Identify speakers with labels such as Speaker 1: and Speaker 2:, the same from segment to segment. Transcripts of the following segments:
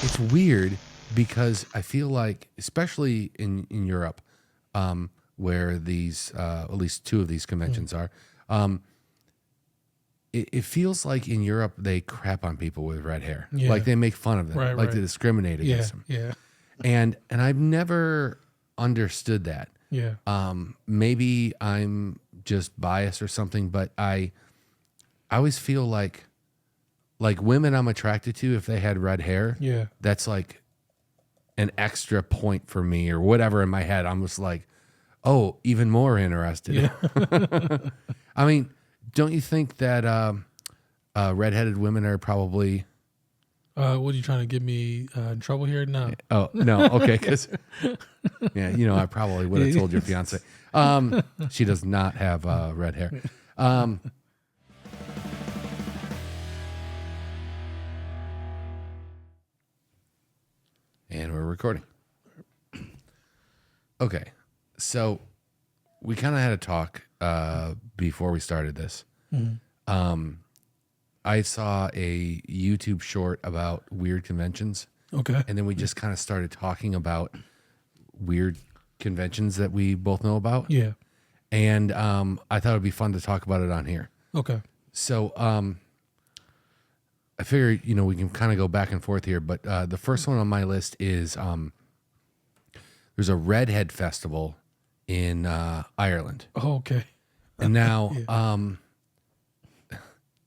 Speaker 1: it's weird because I feel like, especially in Europe, where these at least two of these conventions are, it feels like in Europe they crap on people with red hair.
Speaker 2: Yeah.
Speaker 1: Like they make fun of them,
Speaker 2: Right,
Speaker 1: like
Speaker 2: right.
Speaker 1: they discriminate against them.
Speaker 2: Yeah.
Speaker 1: And I've never understood that.
Speaker 2: Yeah.
Speaker 1: Maybe I'm just biased or something, but I always feel like women I'm attracted to, if they had red hair,
Speaker 2: Yeah.
Speaker 1: that's like an extra point for me or whatever in my head. I'm just like, oh, even more interested.
Speaker 2: Yeah.
Speaker 1: I mean, don't you think that redheaded women are probably...
Speaker 2: What are you trying to get me in trouble here? No.
Speaker 1: Oh, no. Okay. Because, yeah, you know, I probably would have told your fiance. She does not have red hair. And we're recording. Okay. So we kind of had a talk before we started this.
Speaker 2: Mm-hmm.
Speaker 1: I saw a YouTube short about weird conventions.
Speaker 2: Okay.
Speaker 1: And then we just kind of started talking about weird conventions that we both know about.
Speaker 2: Yeah.
Speaker 1: And I thought it'd be fun to talk about it on here.
Speaker 2: Okay.
Speaker 1: So I figure, you know, we can kind of go back and forth here. But the first one on my list is there's a redhead festival in Ireland.
Speaker 2: Oh, okay.
Speaker 1: And now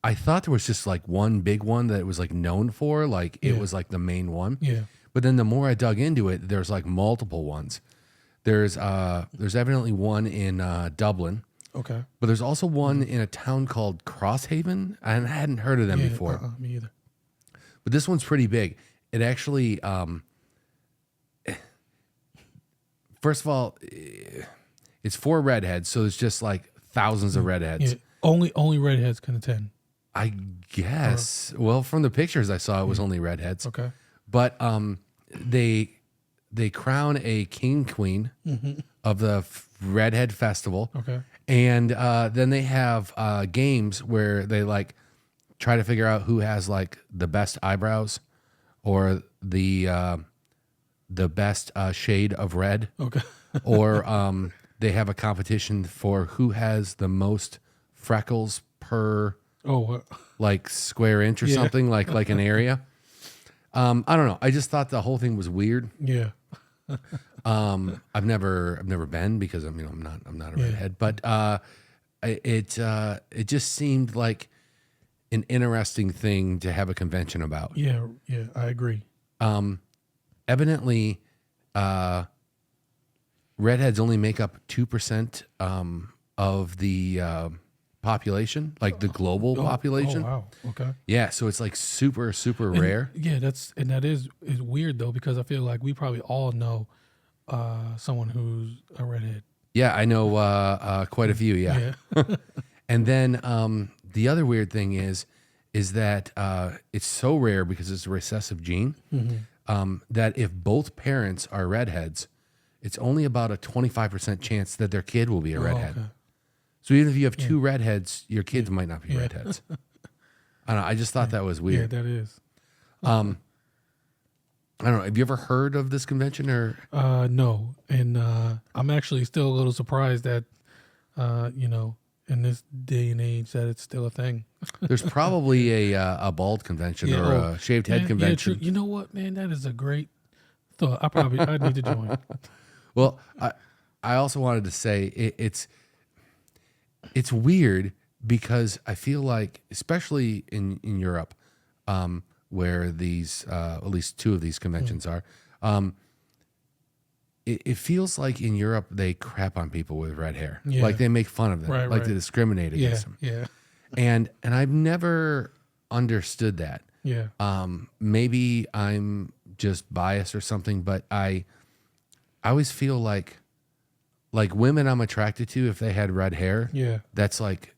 Speaker 1: I thought there was just like one big one that it was like known for, like it was like the main one.
Speaker 2: Yeah.
Speaker 1: But then the more I dug into it, there's like multiple ones. There's evidently one in Dublin.
Speaker 2: Okay.
Speaker 1: But there's also one in a town called Crosshaven. I hadn't heard of them before.
Speaker 2: Me either.
Speaker 1: But this one's pretty big. It actually, first of all, it's for redheads, so it's just like thousands of redheads.
Speaker 2: Yeah. Only redheads can attend.
Speaker 1: I guess. Well, from the pictures I saw, it was only redheads.
Speaker 2: Okay.
Speaker 1: But they crown a king queen of the redhead festival.
Speaker 2: Okay.
Speaker 1: And then they have games where they like try to figure out who has like the best eyebrows or the best shade of red.
Speaker 2: Okay.
Speaker 1: Or they have a competition for who has the most freckles per like square inch or something, like an area. I don't know. I just thought the whole thing was weird.
Speaker 2: Yeah.
Speaker 1: I've never been because I'm not a redhead, but it just seemed like an interesting thing to have a convention about.
Speaker 2: Yeah, I agree.
Speaker 1: Evidently, redheads only make up 2% of the population, like the global population.
Speaker 2: Oh, wow. Okay.
Speaker 1: Yeah, so it's like super rare.
Speaker 2: Yeah, that is weird though, because I feel like we probably all know someone who's a redhead.
Speaker 1: Yeah, I know quite a few. Yeah. And then the other weird thing is that it's so rare because it's a recessive gene that if both parents are redheads, it's only about a 25% chance that their kid will be a redhead.
Speaker 2: Okay.
Speaker 1: So even if you have two redheads, your kids might not be redheads. I don't know. I just thought that was weird.
Speaker 2: Yeah, that is.
Speaker 1: I don't know. Have you ever heard of this convention or?
Speaker 2: No, and I'm actually still a little surprised that, in this day and age, that it's still a thing.
Speaker 1: There's probably a bald convention or a shaved head convention.
Speaker 2: Yeah, you know what, man? That is a great thought. I need to join.
Speaker 1: Well, I also wanted to say it's weird because I feel like, especially in Europe, where these at least two of these conventions are, it feels like in Europe they crap on people with red hair.
Speaker 2: Yeah.
Speaker 1: Like they make fun of them, like they discriminate against them.
Speaker 2: Yeah.
Speaker 1: And I've never understood that.
Speaker 2: Yeah.
Speaker 1: Maybe I'm just biased or something, but I always feel like women I'm attracted to, if they had red hair, that's like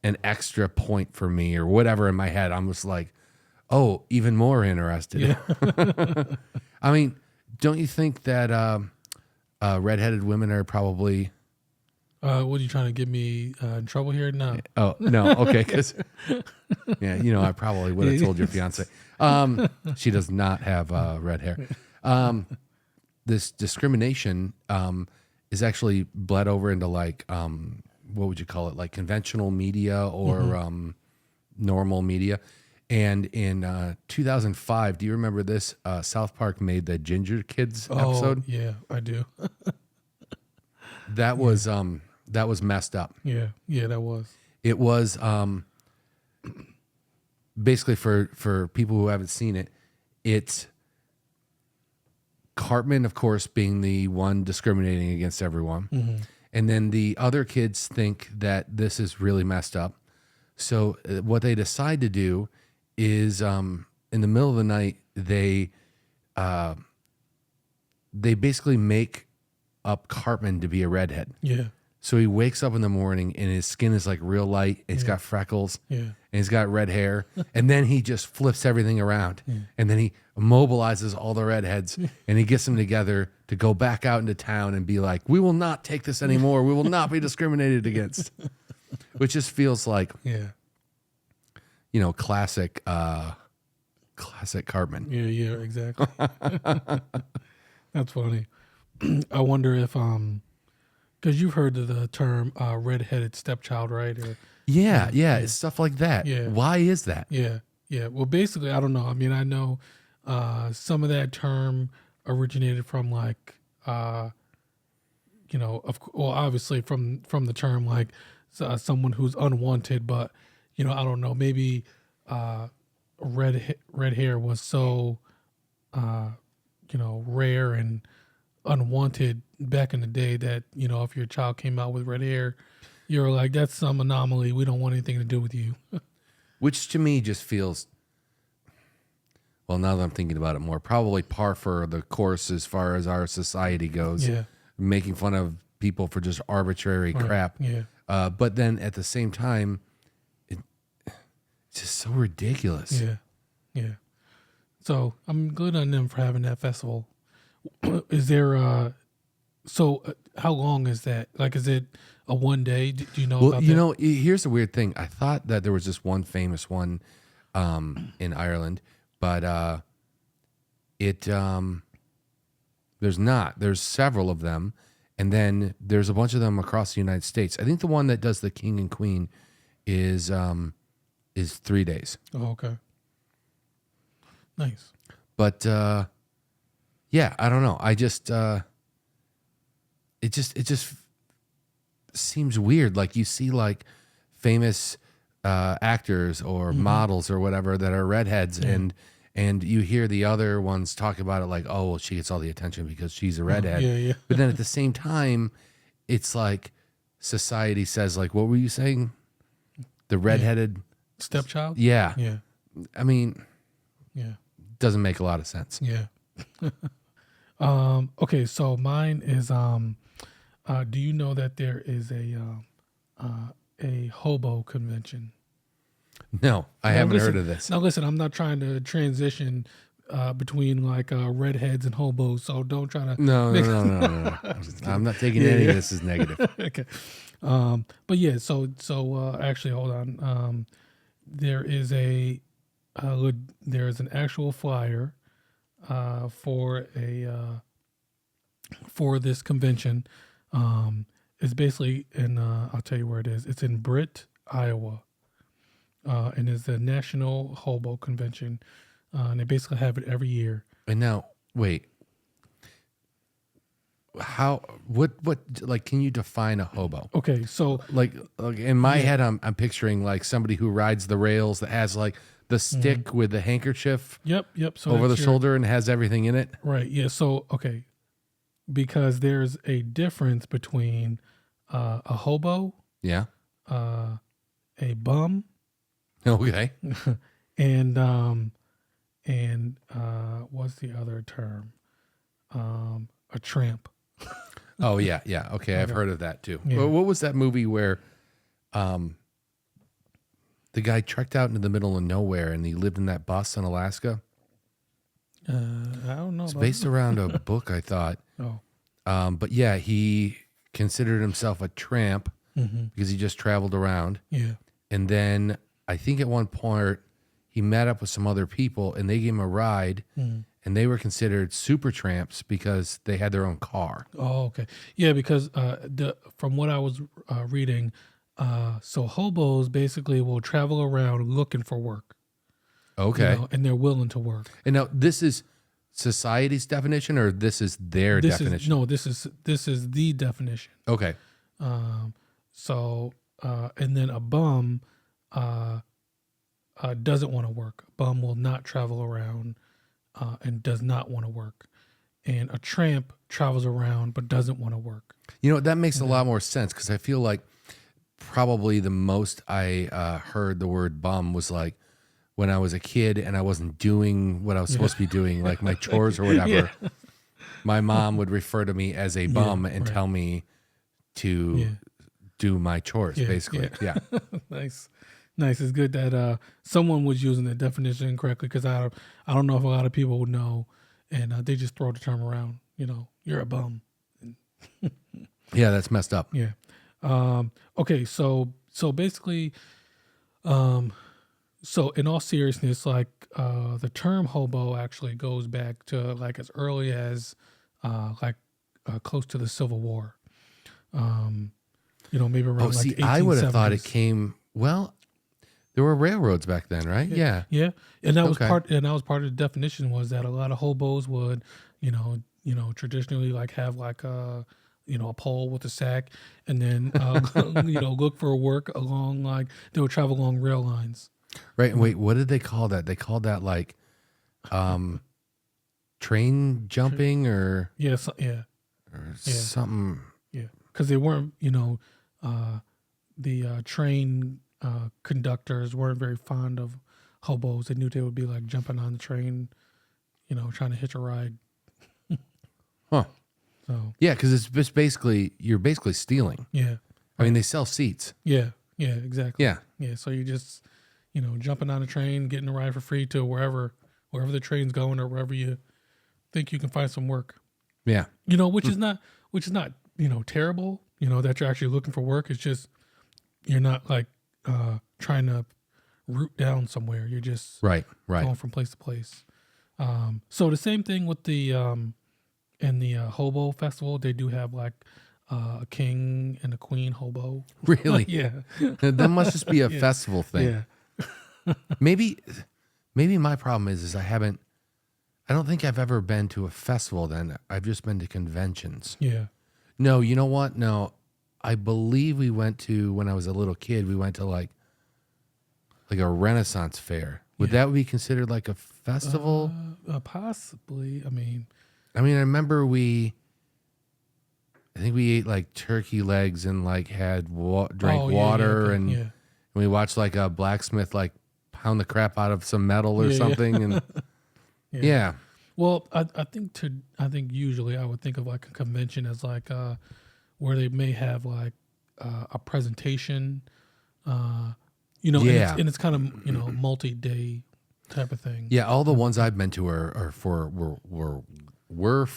Speaker 1: an extra point for me or whatever in my head. I'm just like, oh, even more interested.
Speaker 2: Yeah.
Speaker 1: I mean, don't you think that redheaded women are probably
Speaker 2: What are you trying to get me in trouble here? No.
Speaker 1: Oh no, okay, because yeah, you know, I probably would have told your fiance. She does not have red hair. This discrimination is actually bled over into like what would you call it, like conventional media or normal media. And in 2005, do you remember this? South Park made the Ginger Kids episode.
Speaker 2: Yeah, I do.
Speaker 1: That was messed up.
Speaker 2: Yeah, that was.
Speaker 1: It was basically for people who haven't seen it. It's Cartman, of course, being the one discriminating against everyone, and then the other kids think that this is really messed up. So what they decide to do is in the middle of the night they basically make up Cartman to be a redhead.
Speaker 2: Yeah.
Speaker 1: So he wakes up in the morning and his skin is like real light. And he's got freckles.
Speaker 2: Yeah.
Speaker 1: And he's got red hair. And then he just flips everything around. And then he mobilizes all the redheads and he gets them together to go back out into town and be like, we will not take this anymore. We will not be discriminated against. Which just feels like, you know, classic Cartman.
Speaker 2: Yeah, exactly. That's funny. I wonder if because you've heard of the term redheaded stepchild, right? Or,
Speaker 1: yeah, it's stuff like that.
Speaker 2: Yeah.
Speaker 1: Why is that?
Speaker 2: Yeah. Well, basically, I don't know. I mean, I know some of that term originated from like, you know, obviously from the term like someone who's unwanted, but you know, I don't know, maybe red hair was so you know, rare and unwanted back in the day that, you know, if your child came out with red hair, you're like, that's some anomaly. We don't want anything to do with you.
Speaker 1: Which to me just feels, well, now that I'm thinking about it more, probably par for the course as far as our society goes.
Speaker 2: Yeah.
Speaker 1: Making fun of people for just arbitrary crap.
Speaker 2: Yeah.
Speaker 1: But then at the same time, it's just so ridiculous.
Speaker 2: Yeah. So I'm good on them for having that festival. Is there how long is that? Like, is it a one day? Do you know about that?
Speaker 1: You know, here's the weird thing. I thought that there was just one famous one in Ireland, but there's not. There's several of them, and then there's a bunch of them across the United States. I think the one that does the King and Queen is 3 days.
Speaker 2: Oh, okay. Nice.
Speaker 1: But yeah, I don't know. I just it just seems weird. Like you see like famous actors or models or whatever that are redheads, and you hear the other ones talk about it like, oh, well, she gets all the attention because she's a redhead.
Speaker 2: Yeah.
Speaker 1: But then at the same time, it's like society says like, what were you saying? The redheaded
Speaker 2: stepchild?
Speaker 1: Yeah.
Speaker 2: Yeah.
Speaker 1: I mean,
Speaker 2: yeah.
Speaker 1: Doesn't make a lot of sense.
Speaker 2: Yeah. Okay, so mine is do you know that there is a hobo convention?
Speaker 1: No, I haven't heard of this.
Speaker 2: Now listen, I'm not trying to transition between like redheads and hobos, so don't try to
Speaker 1: No. I'm not taking any of this as negative.
Speaker 2: Okay. But yeah, so actually hold on. There is an actual flyer for this convention. It's basically I'll tell you where it is. It's in Britt, Iowa, and it's the National Hobo Convention. And they basically have it every year.
Speaker 1: And now, wait, what like? Can you define a hobo?
Speaker 2: Okay, so
Speaker 1: like in my head, I'm picturing like somebody who rides the rails that has like the stick with the handkerchief.
Speaker 2: Yep. So
Speaker 1: over the shoulder and has everything in it.
Speaker 2: Right. Yeah. So okay, because there's a difference between a hobo,
Speaker 1: yeah,
Speaker 2: a bum,
Speaker 1: okay,
Speaker 2: and what's the other term? A tramp.
Speaker 1: Oh yeah. Okay, I've heard of that too.
Speaker 2: Yeah.
Speaker 1: Well, what was that movie where, the guy trekked out into the middle of nowhere and he lived in that bus in Alaska?
Speaker 2: I don't know.
Speaker 1: It's based around a book, I thought.
Speaker 2: Oh.
Speaker 1: But yeah, he considered himself a tramp because he just traveled around.
Speaker 2: Yeah.
Speaker 1: And then I think at one point he met up with some other people and they gave him a ride and they were considered super tramps because they had their own car.
Speaker 2: Oh, okay. Yeah, because from what I was reading, so hobos basically will travel around looking for work.
Speaker 1: Okay.
Speaker 2: And they're willing to work.
Speaker 1: And now this is society's definition or this is their definition?
Speaker 2: This is the definition.
Speaker 1: Okay.
Speaker 2: And then a bum doesn't want to work. A bum will not travel around and does not want to work. And a tramp travels around but doesn't want to work.
Speaker 1: You know, that makes a lot more sense because I feel like probably the most I heard the word bum was like when I was a kid and I wasn't doing what I was supposed to be doing, like my chores or whatever. My mom would refer to me as a bum and tell me to do my chores, basically. Yeah.
Speaker 2: Nice. It's good that someone was using the definition incorrectly because I don't know if a lot of people would know, and they just throw the term around. You're a bum.
Speaker 1: Yeah, that's messed up.
Speaker 2: Yeah. Okay. So basically, so in all seriousness, like the term hobo actually goes back to like as early as close to the Civil War. Maybe around like 1870s.
Speaker 1: I would have thought it came. Well, there were railroads back then, right? Yeah.
Speaker 2: And that was part of the definition was that a lot of hobos would, traditionally like have like a pole with a sack and then, look for work along like they would travel along rail lines.
Speaker 1: Right. Wait, what did they call that? They called that like train jumping or something.
Speaker 2: Yeah. Because they weren't, the train conductors weren't very fond of hobos. They knew they would be like jumping on the train, trying to hitch a ride. So
Speaker 1: yeah, because it's just you're basically stealing.
Speaker 2: Yeah.
Speaker 1: I mean, they sell seats.
Speaker 2: Yeah, exactly.
Speaker 1: Yeah.
Speaker 2: So you just, jumping on a train, getting a ride for free to wherever the train's going or wherever you think you can find some work.
Speaker 1: Yeah.
Speaker 2: Which is not terrible, that you're actually looking for work. It's just, you're not like trying to root down somewhere. You're just
Speaker 1: right
Speaker 2: going from place to place. So the same thing with the, in the hobo festival, they do have like a king and a queen hobo.
Speaker 1: Really?
Speaker 2: Yeah.
Speaker 1: That must just be a festival thing.
Speaker 2: Yeah.
Speaker 1: Maybe my problem is I don't think I've ever been to a festival then. I've just been to conventions.
Speaker 2: Yeah.
Speaker 1: No, you know what? No, I believe we went to, when I was a little kid, we went to like a Renaissance fair. Would that be considered like a festival?
Speaker 2: Possibly. I mean,
Speaker 1: I remember I think we ate like turkey legs and like had drank water and we watched like a blacksmith like pound the crap out of some metal or something. And yeah.
Speaker 2: Well, I think usually I would think of like a convention as like where they may have like a presentation, and it's kind of multi-day type of thing.
Speaker 1: Yeah, all the ones I've been to were for work.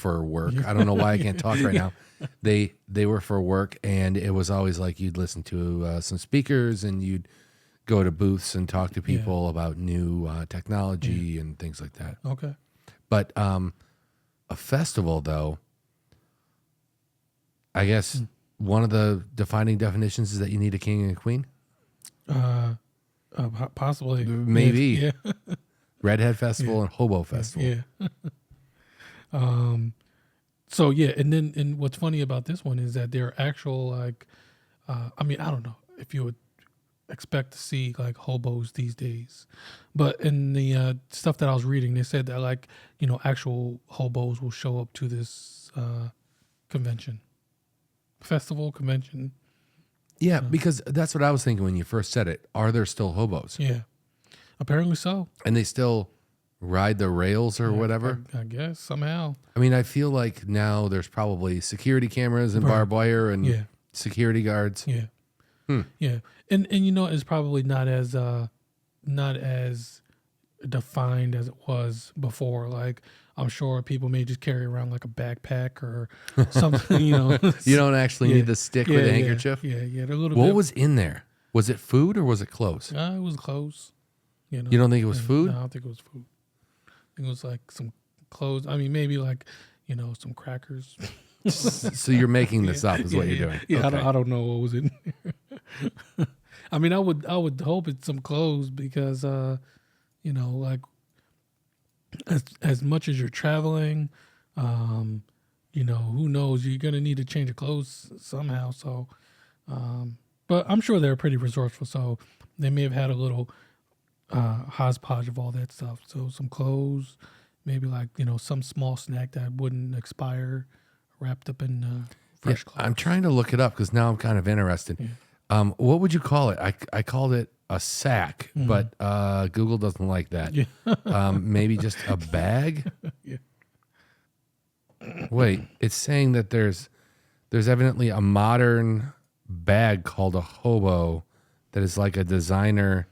Speaker 1: I don't know why I can't talk right now. They were for work, and it was always like you'd listen to some speakers and you'd go to booths and talk to people about new technology and things like that.
Speaker 2: Okay.
Speaker 1: But a festival, though, I guess one of the defining definitions is that you need a king and a queen.
Speaker 2: Possibly.
Speaker 1: Maybe.
Speaker 2: Yeah.
Speaker 1: Redhead Festival and Hobo Festival.
Speaker 2: Yeah. So and what's funny about this one is that they're actual like, I don't know if you would expect to see like hobos these days, but in the stuff that I was reading, they said that like actual hobos will show up to this convention.
Speaker 1: Yeah, because that's what I was thinking when you first said it. Are there still hobos?
Speaker 2: Yeah, apparently so.
Speaker 1: And they still ride the rails or whatever?
Speaker 2: I guess somehow.
Speaker 1: I feel like now there's probably security cameras and barbed wire and security guards.
Speaker 2: Yeah. Yeah. And it's probably not as defined as it was before. Like, I'm sure people may just carry around like a backpack or something, you know.
Speaker 1: You don't actually need the stick with the handkerchief?
Speaker 2: Yeah. They're a little
Speaker 1: what
Speaker 2: bit.
Speaker 1: was in there? Was it food or was it clothes?
Speaker 2: It was clothes. You know.
Speaker 1: You don't think it was food?
Speaker 2: No, I don't think it was food. I think it was like some clothes. I mean, maybe like, you know, some crackers.
Speaker 1: So you're making this up is what you're doing.
Speaker 2: Yeah,
Speaker 1: Okay.
Speaker 2: I don't know what was in there. I mean, I would hope it's some clothes because, you know, like as much as you're traveling, you know, who knows, you're going to need to change your clothes somehow. So, but I'm sure they're pretty resourceful. So they may have had a little hodgepodge of all that stuff. So some clothes, maybe like, you know, some small snack that wouldn't expire, wrapped up in fresh clothes.
Speaker 1: I'm trying to look it up because now I'm kind of interested.
Speaker 2: Yeah.
Speaker 1: What would you call it? I called it a sack, but Google doesn't like that.
Speaker 2: Yeah.
Speaker 1: Maybe just a bag?
Speaker 2: Yeah.
Speaker 1: Wait, it's saying that there's evidently a modern bag called a hobo that is like a designer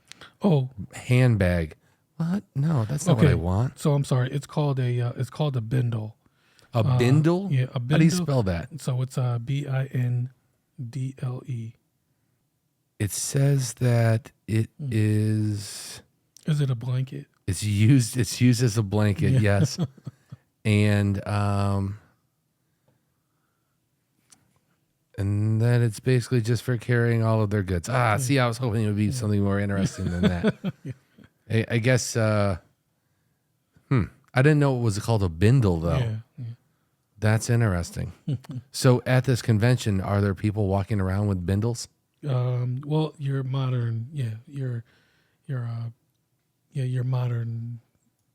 Speaker 1: handbag. What? No, that's not what I want.
Speaker 2: So I'm sorry. It's called a bindle.
Speaker 1: A bindle?
Speaker 2: Yeah, a bindle.
Speaker 1: How do you spell that?
Speaker 2: So it's BINDLE.
Speaker 1: It says that it is.
Speaker 2: Is it a blanket?
Speaker 1: It's used as a blanket, yes. And then it's basically just for carrying all of their goods. See, I was hoping it would be something more interesting than that. I guess. I didn't know it was called a bindle though.
Speaker 2: Yeah.
Speaker 1: That's interesting. So at this convention, are there people walking around with bindles?
Speaker 2: Well, you're modern. You're modern.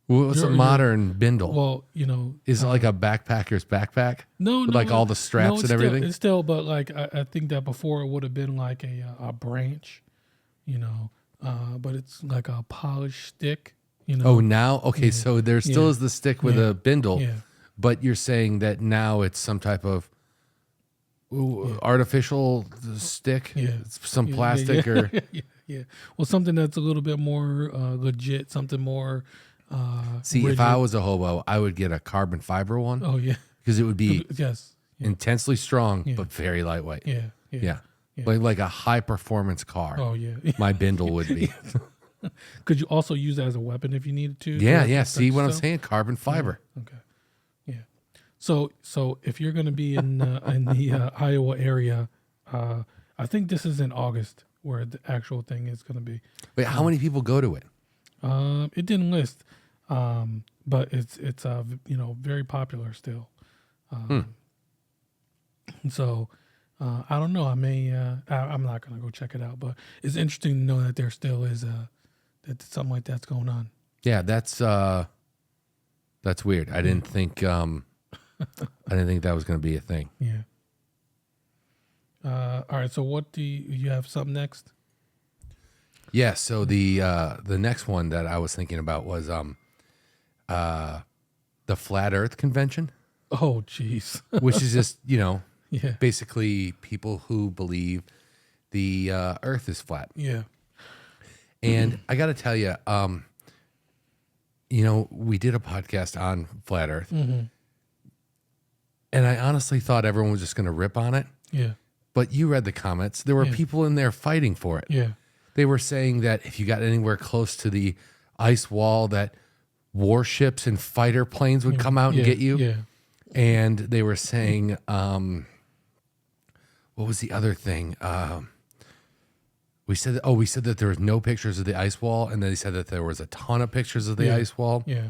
Speaker 1: What's a modern bindle?
Speaker 2: Well, you know,
Speaker 1: is it like a backpacker's backpack?
Speaker 2: No,
Speaker 1: with like all the straps and everything.
Speaker 2: It's still, but like I think that before it would have been like a branch, you know, but it's like a polished stick, you know.
Speaker 1: Oh, now okay, so there still is the stick with a bindle, but you're saying that now it's some type of artificial stick, some plastic or
Speaker 2: well, something that's a little bit more legit, something more.
Speaker 1: See,
Speaker 2: rigid.
Speaker 1: If I was a hobo, I would get a carbon fiber one.
Speaker 2: Oh yeah,
Speaker 1: because it would be intensely strong but very lightweight.
Speaker 2: Yeah.
Speaker 1: Like a high performance car.
Speaker 2: Oh yeah,
Speaker 1: my bindle would be.
Speaker 2: Could you also use that as a weapon if you needed to?
Speaker 1: Yeah. See what I'm saying? Carbon fiber.
Speaker 2: Okay. Yeah. So if you're going to be in the Iowa area, I think this is in August where the actual thing is going to be.
Speaker 1: Wait, how many people go to it?
Speaker 2: It didn't list, but it's you know, very popular still. So I don't know. I may I'm not going to go check it out, but it's interesting to know that there still is that something like that's going on. Yeah,
Speaker 1: that's weird. I didn't think that was going to be a thing.
Speaker 2: Yeah. All right. So what do you have? Something next?
Speaker 1: Yeah. So the next one that I was thinking about was the Flat Earth Convention.
Speaker 2: Oh, jeez.
Speaker 1: Which is just, you know, basically people who believe the Earth is flat.
Speaker 2: Yeah.
Speaker 1: And I got to tell you, you know, we did a podcast on Flat Earth, and I honestly thought everyone was just going to rip on it.
Speaker 2: Yeah.
Speaker 1: But you read the comments. There were people in there fighting for it.
Speaker 2: Yeah.
Speaker 1: They were saying that if you got anywhere close to the ice wall, that warships and fighter planes would come out and get you.
Speaker 2: Yeah.
Speaker 1: And they were saying, what was the other thing? We said that there was no pictures of the ice wall, and then they said that there was a ton of pictures of the ice wall.
Speaker 2: Yeah.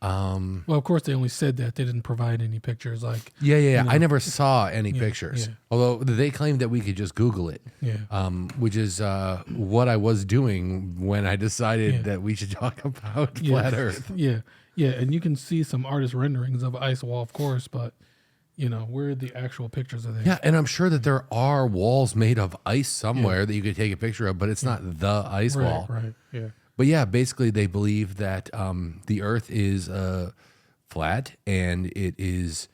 Speaker 2: Well, of course, they only said that. They didn't provide any pictures. Like,
Speaker 1: you know, I never saw any pictures. Although they claimed that we could just Google it.
Speaker 2: Yeah.
Speaker 1: Which is what I was doing when I decided that we should talk about Flat Earth.
Speaker 2: Yeah. Yeah, and you can see some artist renderings of ice wall, of course, but you know, where are the actual pictures of that?
Speaker 1: Yeah, and I'm sure that there are walls made of ice somewhere that you could take a picture of, but it's not the ice wall.
Speaker 2: Right, yeah.
Speaker 1: But yeah, basically they believe that the Earth is flat, and it is,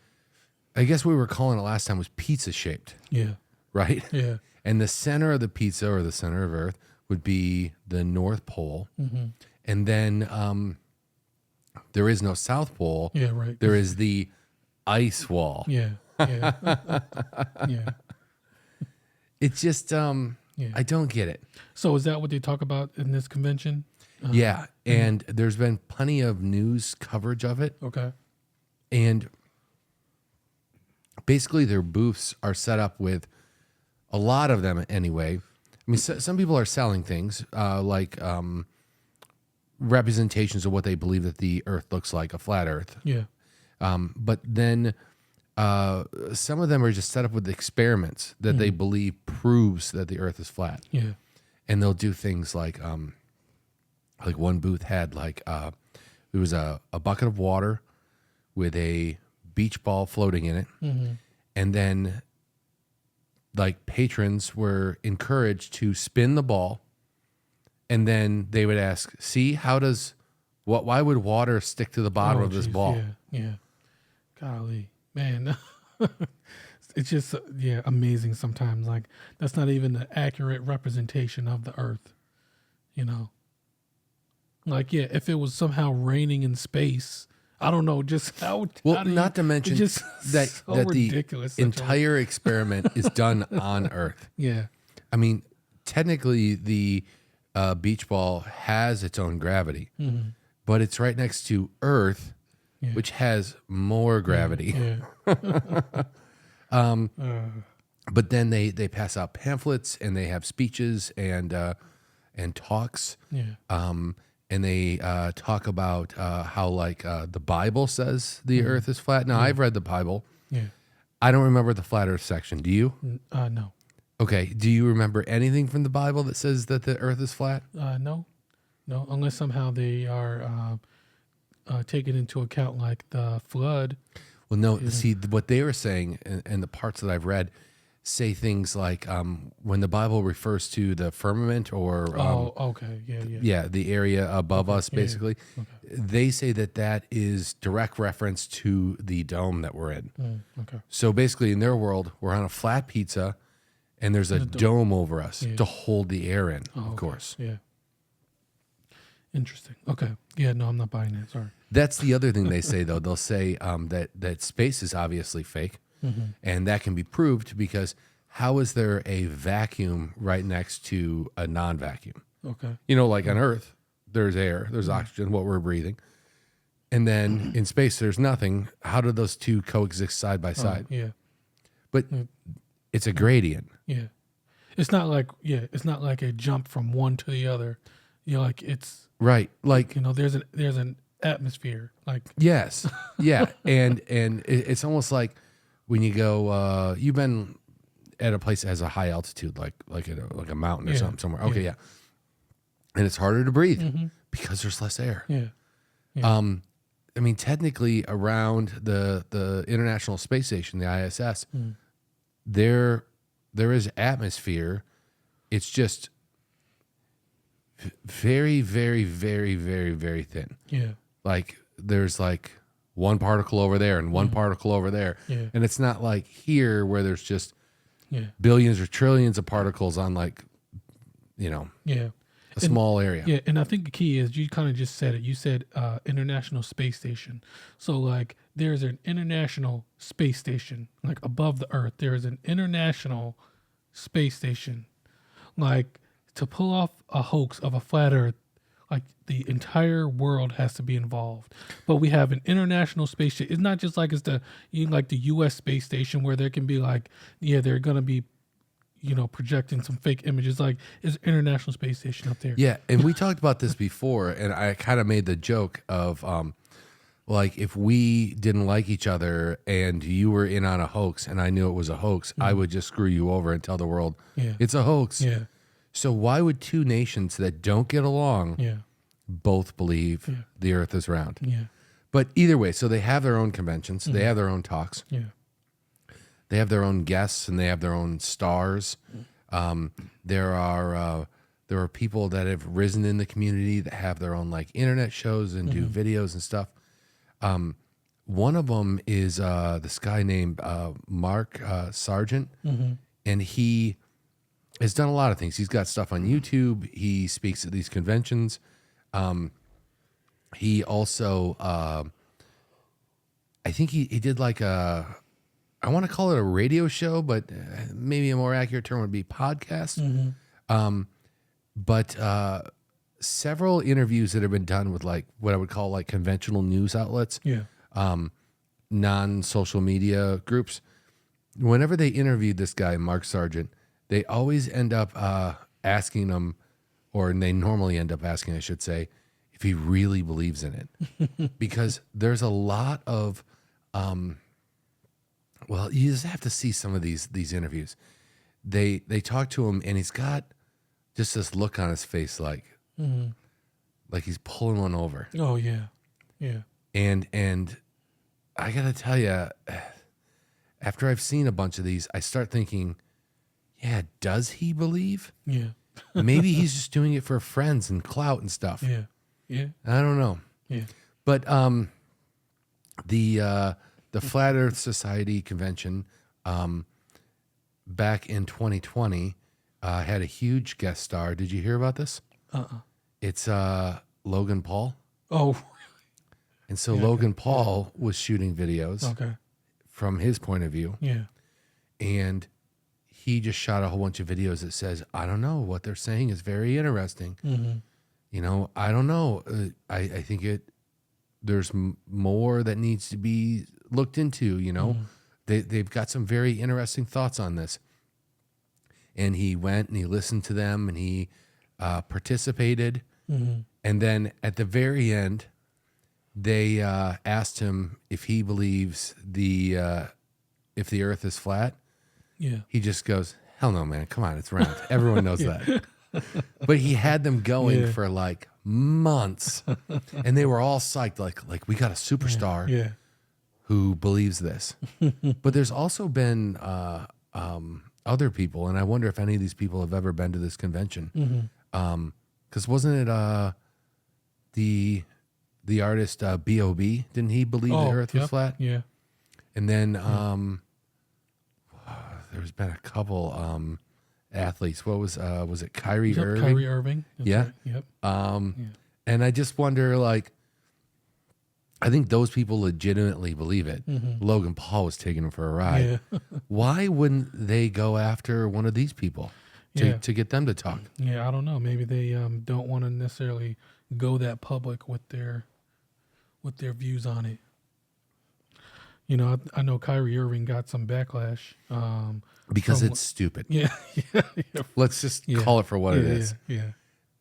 Speaker 1: I guess what we were calling it last time was pizza shaped.
Speaker 2: Yeah.
Speaker 1: Right?
Speaker 2: Yeah.
Speaker 1: And the center of the pizza, or the center of Earth, would be the North Pole. And then there is no South Pole.
Speaker 2: Yeah, right.
Speaker 1: There is the ice wall.
Speaker 2: Yeah, yeah, yeah.
Speaker 1: It's just, I don't get it.
Speaker 2: So is that what they talk about in this convention?
Speaker 1: Yeah, and there's been plenty of news coverage of it.
Speaker 2: Okay.
Speaker 1: And basically their booths are set up with, a lot of them anyway. I mean, some people are selling things like representations of what they believe that the Earth looks like, a flat Earth.
Speaker 2: Yeah.
Speaker 1: But then some of them are just set up with experiments that they believe proves that the Earth is flat.
Speaker 2: Yeah.
Speaker 1: And they'll do things like one booth had it was a bucket of water with a beach ball floating in it, and then like patrons were encouraged to spin the ball, and then they would ask, "See, why would water stick to the bottom of this ball?"
Speaker 2: Yeah, yeah. Golly, man, it's just amazing sometimes. Like that's not even the accurate representation of the Earth, you know. Like if it was somehow raining in space, I don't know, just how.
Speaker 1: Well, not to mention
Speaker 2: just
Speaker 1: that
Speaker 2: so
Speaker 1: the
Speaker 2: ridiculous,
Speaker 1: entire experiment is done on Earth.
Speaker 2: Yeah.
Speaker 1: I mean, technically, the beach ball has its own gravity, but it's right next to Earth, which has more gravity.
Speaker 2: Yeah.
Speaker 1: But then they pass out pamphlets and they have speeches and talks.
Speaker 2: Yeah.
Speaker 1: And they talk about how the Bible says the Earth is flat. Now, I've read the Bible.
Speaker 2: Yeah.
Speaker 1: I don't remember the flat Earth section. Do you?
Speaker 2: No.
Speaker 1: Okay. Do you remember anything from the Bible that says that the Earth is flat?
Speaker 2: No. Unless somehow they are taking into account like the flood.
Speaker 1: Well, no. See, what they were saying, and the parts that I've read, say things like when the Bible refers to the firmament or the area above us, basically, they say that is direct reference to the dome that we're in.
Speaker 2: Okay.
Speaker 1: So basically, in their world, we're on a flat pizza, and there's a dome over us to hold the air in. Of course.
Speaker 2: Yeah. Interesting. Okay. Yeah. No, I'm not buying that. Sorry.
Speaker 1: That's the other thing they say, though. They'll say that space is obviously fake. And that can be proved because how is there a vacuum right next to a non-vacuum?
Speaker 2: Okay.
Speaker 1: You know, like on Earth, there's air, there's oxygen, what we're breathing. And then in space, there's nothing. How do those two coexist side by side?
Speaker 2: Yeah.
Speaker 1: But it's a gradient.
Speaker 2: Yeah. It's not like a jump from one to the other. You know, like it's
Speaker 1: right. Like,
Speaker 2: you know, there's an atmosphere. Like
Speaker 1: yes. Yeah. and it's almost like when you go, you've been at a place that has a high altitude, like a mountain or something somewhere. Okay, yeah. And it's harder to breathe because there's less air.
Speaker 2: Yeah.
Speaker 1: I mean, technically, around the International Space Station, the ISS, there is atmosphere. It's just very, very, very, very, very thin.
Speaker 2: Yeah.
Speaker 1: Like there's like one particle over there and one particle over there.
Speaker 2: Yeah.
Speaker 1: And it's not like here where there's just billions or trillions of particles on a small area.
Speaker 2: Yeah, and I think the key is you kind of just said it. You said International Space Station. So like there's an International Space Station like above the Earth. There is an International Space Station. Like to pull off a hoax of a flat Earth, like the entire world has to be involved. But we have an International Space Station. It's not just like it's the U.S. Space Station where there can be like, they're going to be, projecting some fake images. Like it's International Space Station up there.
Speaker 1: Yeah, and we talked about this before, and I kind of made the joke of like if we didn't like each other and you were in on a hoax and I knew it was a hoax, I would just screw you over and tell the world it's a hoax.
Speaker 2: Yeah.
Speaker 1: So why would two nations that don't get along both believe the Earth is round?
Speaker 2: Yeah.
Speaker 1: But either way, so they have their own conventions. They have their own talks.
Speaker 2: Yeah.
Speaker 1: They have their own guests and they have their own stars. There are people that have risen in the community that have their own like internet shows and do videos and stuff. One of them is this guy named Mark Sargent, and he has done a lot of things. He's got stuff on YouTube. He speaks at these conventions. He also, I think he did like I want to call it a radio show, but maybe a more accurate term would be podcast. But several interviews that have been done with like what I would call like conventional news outlets, non-social media groups. Whenever they interviewed this guy, Mark Sargent, they always end up asking him, or they normally end up asking, I should say, if he really believes in it. Because there's a lot of, well, you just have to see some of these interviews. They talk to him, and he's got just this look on his face like he's pulling one over.
Speaker 2: Oh, yeah. Yeah.
Speaker 1: And I got to tell you, after I've seen a bunch of these, I start thinking, yeah, does he believe?
Speaker 2: Yeah.
Speaker 1: Maybe he's just doing it for friends and clout and stuff.
Speaker 2: Yeah. Yeah.
Speaker 1: I don't know.
Speaker 2: Yeah.
Speaker 1: But the Flat Earth Society convention back in 2020 had a huge guest star. Did you hear about this? It's Logan Paul.
Speaker 2: Oh.
Speaker 1: And so Logan Paul was shooting videos from his point of view.
Speaker 2: Yeah.
Speaker 1: And he just shot a whole bunch of videos that says, I don't know, what they're saying is very interesting. You know, I don't know. I think there's more that needs to be looked into, you know. They've got some very interesting thoughts on this. And he went and he listened to them and he participated. And then at the very end, they asked him if he believes if the earth is flat.
Speaker 2: Yeah.
Speaker 1: He just goes, hell no, man. Come on, it's round. Everyone knows that. But he had them going for like months. And they were all psyched, like we got a superstar who believes this. But there's also been other people, and I wonder if any of these people have ever been to this convention. Because wasn't it the artist B.O.B.? Didn't he believe the earth was flat?
Speaker 2: Yeah.
Speaker 1: And then there's been a couple athletes. What was it Kyrie Irving?
Speaker 2: Kyrie Irving. That's
Speaker 1: yeah.
Speaker 2: Right. Yep.
Speaker 1: And I just wonder, like, I think those people legitimately believe it. Logan Paul was taking him for a ride.
Speaker 2: Yeah.
Speaker 1: Why wouldn't they go after one of these people to get them to talk?
Speaker 2: Yeah, I don't know. Maybe they don't want to necessarily go that public with their views on it. You know, I know Kyrie Irving got some backlash.
Speaker 1: Because it's stupid.
Speaker 2: Yeah.
Speaker 1: Let's just call it for what it is.
Speaker 2: Yeah.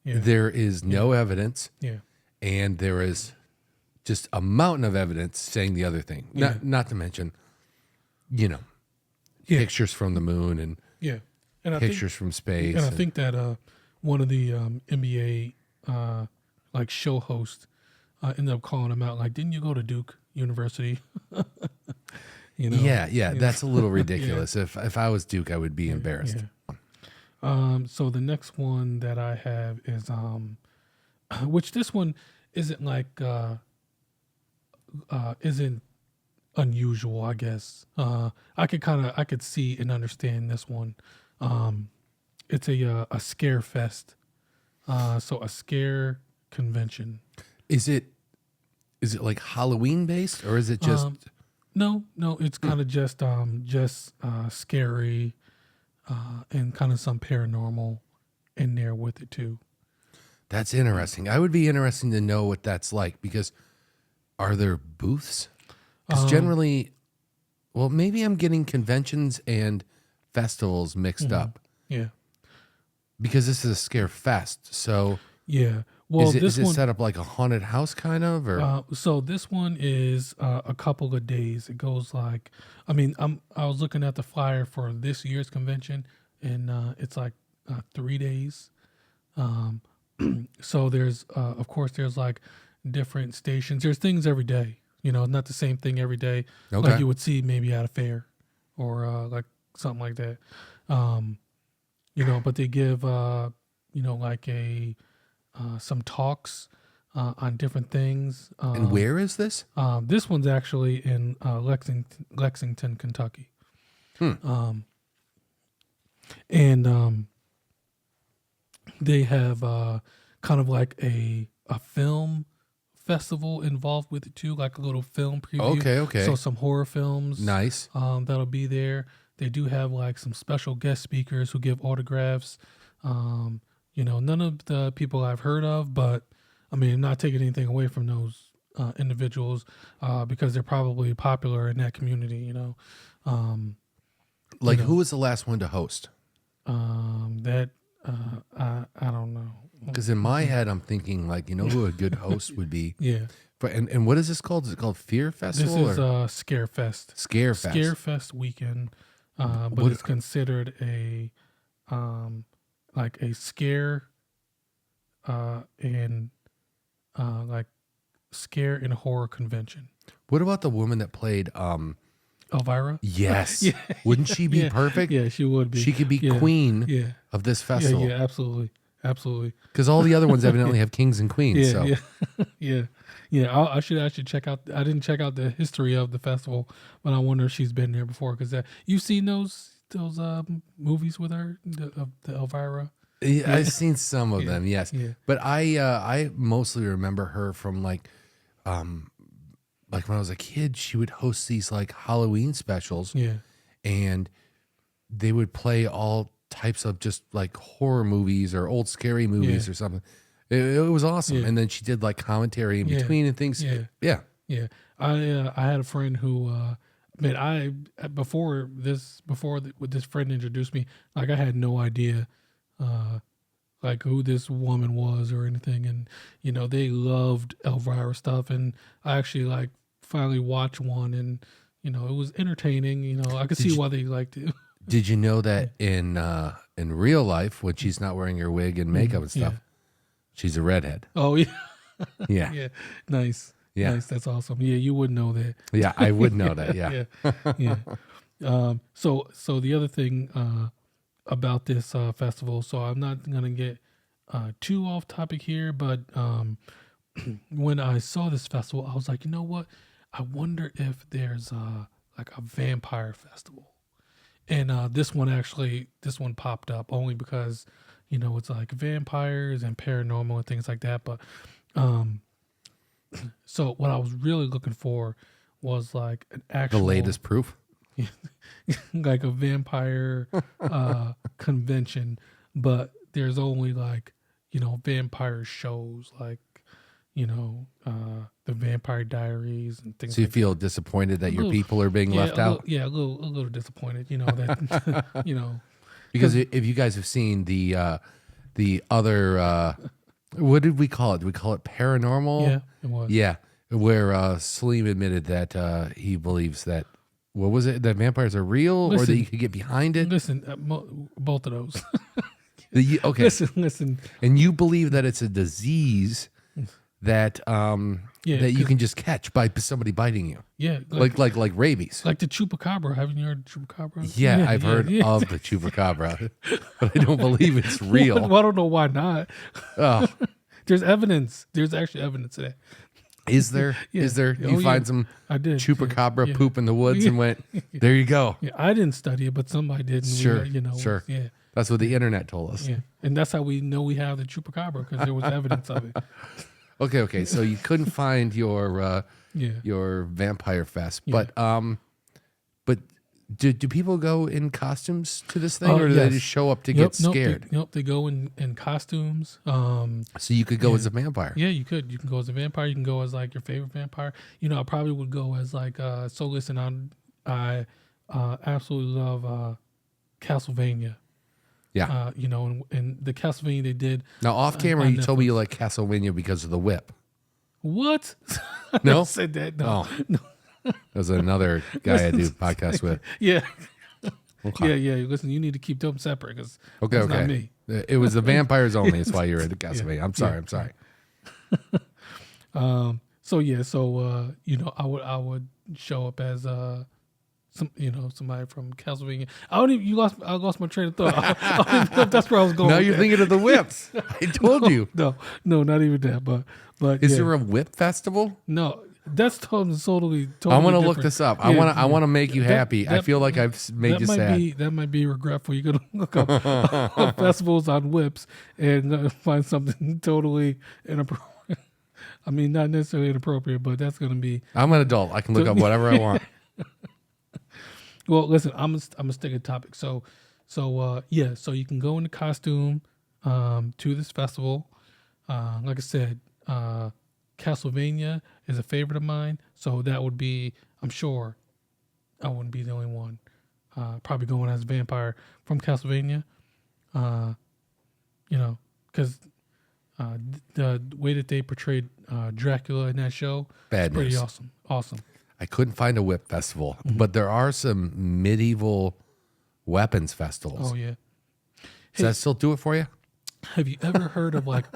Speaker 1: There is no evidence.
Speaker 2: Yeah.
Speaker 1: And there is just a mountain of evidence saying the other thing. Not to mention, you know, pictures from the moon and
Speaker 2: and
Speaker 1: pictures from space.
Speaker 2: And I think that one of the NBA like show hosts ended up calling him out. Like, didn't you go to Duke University? You know?
Speaker 1: Yeah. That's a little ridiculous. If I was Duke, I would be embarrassed.
Speaker 2: So the next one that I have is which this one isn't like isn't unusual, I guess. I could see and understand this one. It's a scare fest. So a scare convention.
Speaker 1: Is it like Halloween based, or is it just
Speaker 2: No, it's kind of just scary and kind of some paranormal in there with it too.
Speaker 1: That's interesting. I would be interested to know what that's like, because are there booths? Because generally, well, maybe I'm getting conventions and festivals mixed up.
Speaker 2: Yeah.
Speaker 1: Because this is a scare fest. So
Speaker 2: yeah. Well,
Speaker 1: is it set up like a haunted house kind of? Or?
Speaker 2: So this one is a couple of days. It goes like, I was looking at the flyer for this year's convention, and it's like 3 days. So there's, of course, there's like different stations. There's things every day. You know, not the same thing every day, like you would see maybe at a fair or like something like that. You know, but they give, you know, like some talks on different things.
Speaker 1: And where is this?
Speaker 2: This one's actually in Lexington, Kentucky. And they have kind of like a a film festival involved with it too, like a little film preview.
Speaker 1: Okay.
Speaker 2: So some horror films.
Speaker 1: Nice.
Speaker 2: That'll be there. They do have like some special guest speakers who give autographs. None of the people I've heard of, but I mean, I'm not taking anything away from those individuals because they're probably popular in that community.
Speaker 1: Who was the last one to host?
Speaker 2: I don't know.
Speaker 1: Because in my head, I'm thinking who a good host would be.
Speaker 2: Yeah.
Speaker 1: And what is this called? Is it called Fear Festival?
Speaker 2: This is Scarefest.
Speaker 1: Scarefest.
Speaker 2: Scarefest weekend, but it's considered a scare and scare and horror convention.
Speaker 1: What about the woman that played
Speaker 2: Elvira?
Speaker 1: Yes.
Speaker 2: Yeah.
Speaker 1: Wouldn't she be perfect?
Speaker 2: Yeah, she would be.
Speaker 1: She could be queen of this festival.
Speaker 2: Yeah, absolutely.
Speaker 1: Because all the other ones evidently have kings and queens.
Speaker 2: I should check out. I didn't check out the history of the festival, but I wonder if she's been there before. Because you've seen those movies with her, the Elvira.
Speaker 1: Yeah, I've seen some of them, yes.
Speaker 2: Yeah.
Speaker 1: But I mostly remember her from when I was a kid, she would host these Halloween specials.
Speaker 2: Yeah.
Speaker 1: And they would play all types of just horror movies or old scary movies or something. It was awesome.
Speaker 2: Yeah.
Speaker 1: And then she did commentary in between and things. Yeah.
Speaker 2: I had a friend who before this friend introduced me, I had no idea who this woman was or anything, and they loved Elvira stuff, and I actually finally watched one, and it was entertaining. I could see why they liked it.
Speaker 1: Did you know that in real life, when she's not wearing her wig and makeup and stuff, she's a redhead?
Speaker 2: Oh yeah.
Speaker 1: Yeah.
Speaker 2: Yeah. Nice.
Speaker 1: Yeah.
Speaker 2: Nice. That's awesome. Yeah, you would know that.
Speaker 1: Yeah, I would know that. Yeah.
Speaker 2: Yeah. So the other thing about this festival, so I'm not gonna get too off topic here, but when I saw this festival, I was like, you know what? I wonder if there's a vampire festival. And this one popped up only because, it's vampires and paranormal and things like that. But so what I was really looking for was an actual...
Speaker 1: The latest proof?
Speaker 2: a vampire convention, but there's only vampire shows the Vampire Diaries and things.
Speaker 1: So you feel disappointed that your people are being left out?
Speaker 2: A little disappointed. That
Speaker 1: because if you guys have seen the other what did we call it? Did we call it paranormal?
Speaker 2: Yeah, it was.
Speaker 1: Yeah, where Salim admitted that he believes that. What was it? That vampires are real, or that you could get behind it?
Speaker 2: Listen, both of those.
Speaker 1: Okay.
Speaker 2: Listen.
Speaker 1: And you believe that it's a disease that that you can just catch by somebody biting you.
Speaker 2: Yeah.
Speaker 1: Like rabies.
Speaker 2: Like the chupacabra. Haven't you heard of chupacabra?
Speaker 1: Yeah, I've heard of the chupacabra, but I don't believe it's real.
Speaker 2: Well, I don't know why not.
Speaker 1: Oh.
Speaker 2: There's evidence. There's actually evidence of that.
Speaker 1: Is there?
Speaker 2: Yeah.
Speaker 1: Is there? You find some chupacabra poop in the woods and went, there you go.
Speaker 2: Yeah, I didn't study it, but somebody did. And
Speaker 1: sure.
Speaker 2: Sure. Yeah.
Speaker 1: That's what the internet told us.
Speaker 2: Yeah. And that's how we know we have the chupacabra, because there was evidence of it.
Speaker 1: Okay. So you couldn't find your vampire fest, but do people go in costumes to this thing, or do they just show up to get scared?
Speaker 2: They go in costumes.
Speaker 1: So you could go as a vampire.
Speaker 2: Yeah, you could. You can go as a vampire. You can go as your favorite vampire. I probably would go as so listen, I absolutely love Castlevania.
Speaker 1: Yeah.
Speaker 2: And the Castlevania they did.
Speaker 1: Now off camera, you told me you like Castlevania because of the whip.
Speaker 2: What?
Speaker 1: No?
Speaker 2: I said that. No.
Speaker 1: Oh.
Speaker 2: No.
Speaker 1: There's another guy I do podcasts with.
Speaker 2: Yeah.
Speaker 1: Okay.
Speaker 2: Yeah. Listen, you need to keep them separate, because
Speaker 1: okay.
Speaker 2: not me.
Speaker 1: It was the vampires only. That's why you're at the Castlevania. I'm sorry.
Speaker 2: I would show up as somebody from Castlevania. I lost my train of thought. I don't even know if that's where I was going.
Speaker 1: Now you're thinking of the whips. I told you.
Speaker 2: No, not even that. But
Speaker 1: is there a whip festival?
Speaker 2: No. That's totally.
Speaker 1: I want to look this up. I want to make you happy. I feel like I've made you sad.
Speaker 2: That might be regretful. You're gonna look up festivals on whips and find something totally inappropriate. I mean, not necessarily inappropriate, but that's going to be.
Speaker 1: I'm an adult. I can look up whatever I want.
Speaker 2: Well, listen, I'm gonna stick a topic. So yeah, so you can go into costume to this festival. Like I said, Castlevania is a favorite of mine, so that would be. I'm sure I wouldn't be the only one. Probably going as a vampire from Castlevania. Because the way that they portrayed Dracula in that show is pretty awesome. Awesome.
Speaker 1: I couldn't find a whip festival, but there are some medieval weapons festivals.
Speaker 2: Oh, yeah.
Speaker 1: Does that still do it for you?
Speaker 2: Have you ever heard of like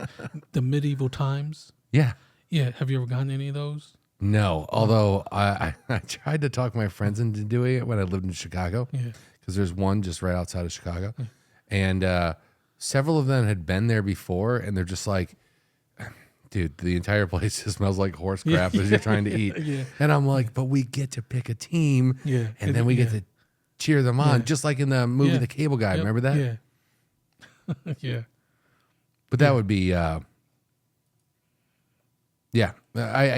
Speaker 2: the medieval times?
Speaker 1: Yeah.
Speaker 2: Yeah. Have you ever gotten any of those?
Speaker 1: No, although I tried to talk my friends into doing it when I lived in Chicago.
Speaker 2: Yeah.
Speaker 1: Because there's one just right outside of Chicago. Yeah. And several of them had been there before, and they're just like, dude, the entire place just smells like horse crap as you're trying to eat. Yeah. And I'm like, but we get to pick a team, and then we get to cheer them on, just like in the movie The Cable Guy. Remember that?
Speaker 2: Yeah. Yeah.
Speaker 1: But that would be, I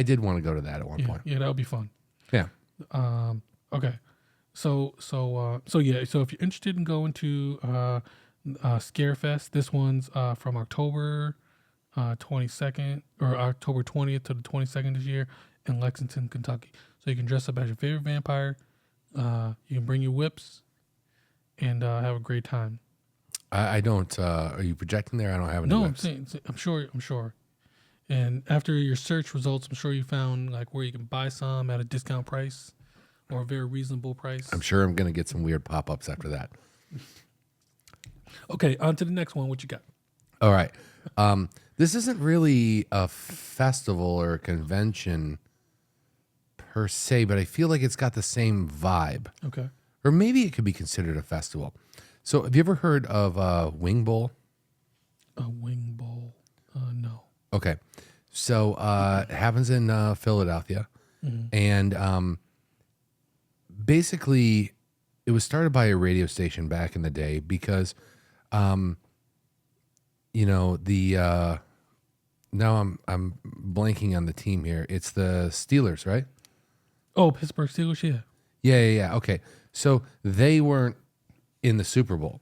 Speaker 1: did want to go to that at one point.
Speaker 2: Yeah, that would be fun.
Speaker 1: Yeah.
Speaker 2: Okay. So yeah. So if you're interested in going to Scarefest, this one's from October 22nd or October 20th to the 22nd this year in Lexington, Kentucky. So you can dress up as your favorite vampire. You can bring your whips and have a great time.
Speaker 1: I don't. Are you projecting there? I don't have any.
Speaker 2: No,
Speaker 1: whips.
Speaker 2: I'm sure. And after your search results, I'm sure you found like where you can buy some at a discount price or a very reasonable price.
Speaker 1: I'm sure I'm going to get some weird pop-ups after that.
Speaker 2: Okay, on to the next one. What you got?
Speaker 1: All right. This isn't really a festival or a convention per se, but I feel like it's got the same vibe.
Speaker 2: Okay.
Speaker 1: Or maybe it could be considered a festival. So have you ever heard of Wing Bowl?
Speaker 2: A Wing Bowl? No.
Speaker 1: Okay. So it happens in Philadelphia. Mm-hmm. And basically it was started by a radio station back in the day because, now I'm blanking on the team here. It's the Steelers, right?
Speaker 2: Oh, Pittsburgh Steelers, yeah.
Speaker 1: Yeah. Okay. So they weren't in the Super Bowl.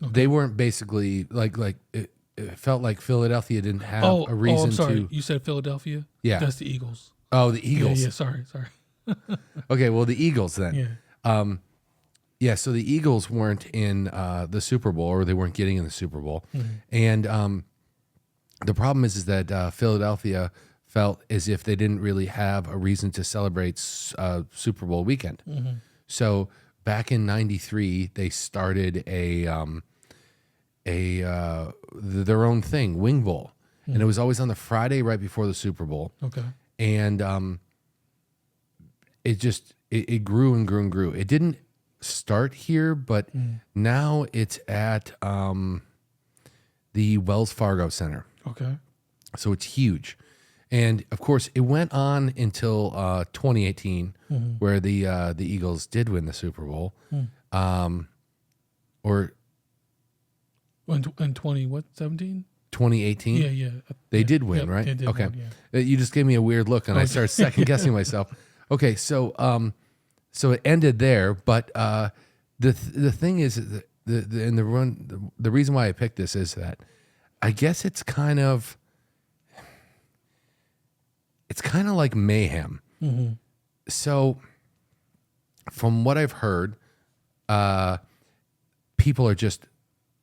Speaker 1: Okay. They weren't basically like it felt like Philadelphia didn't have a reason
Speaker 2: I'm sorry.
Speaker 1: to.
Speaker 2: You said Philadelphia?
Speaker 1: Yeah.
Speaker 2: That's the Eagles.
Speaker 1: Oh, the Eagles.
Speaker 2: Yeah, sorry.
Speaker 1: Okay, well, the Eagles then.
Speaker 2: Yeah.
Speaker 1: So the Eagles weren't in the Super Bowl, or they weren't getting in the Super Bowl. Mm-hmm. And the problem is that Philadelphia felt as if they didn't really have a reason to celebrate Super Bowl weekend. Mm-hmm. So back in '93, they started their own thing, Wing Bowl, and it was always on the Friday right before the Super Bowl.
Speaker 2: Okay.
Speaker 1: And it grew and grew and grew. It didn't start here, but now it's at the Wells Fargo Center.
Speaker 2: Okay.
Speaker 1: So it's huge. And of course, it went on until 2018, where the Eagles did win the Super Bowl. Or
Speaker 2: in 17?
Speaker 1: 2018?
Speaker 2: Yeah.
Speaker 1: They did win, right?
Speaker 2: They did
Speaker 1: okay.
Speaker 2: win, yeah.
Speaker 1: You just gave me a weird look, and I started second guessing myself. Okay, so it ended there, but the thing is, the reason why I picked this is that I guess it's kind of like mayhem. Mm-hmm. So from what I've heard, people are just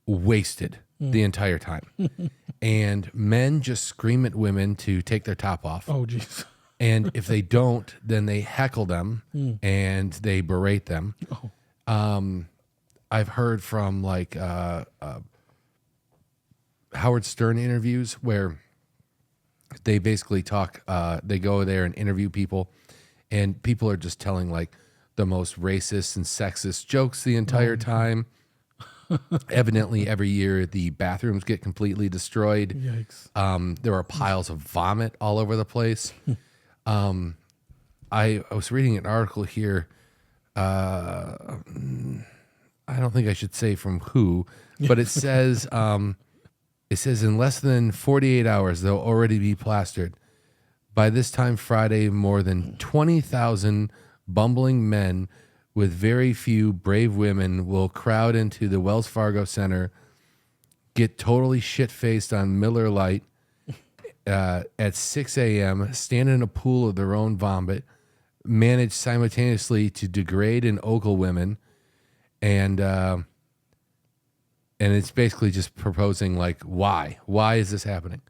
Speaker 1: wasted the entire time. And men just scream at women to take their top off.
Speaker 2: Oh, jeez.
Speaker 1: And if they don't, then they heckle them and they berate them. Oh. I've heard from like Howard Stern interviews where they basically talk, they go there and interview people, and people are just telling like the most racist and sexist jokes the entire time. Evidently, every year the bathrooms get completely destroyed.
Speaker 2: Yikes.
Speaker 1: There are piles of vomit all over the place. I was reading an article here. I don't think I should say from who, but it says in less than 48 hours they'll already be plastered. By this time Friday, more than 20,000 bumbling men with very few brave women will crowd into the Wells Fargo Center, get totally shit-faced on Miller Lite at 6 a.m., stand in a pool of their own vomit, manage simultaneously to degrade and ogle women, and it's basically just proposing, like, why? Why is this happening?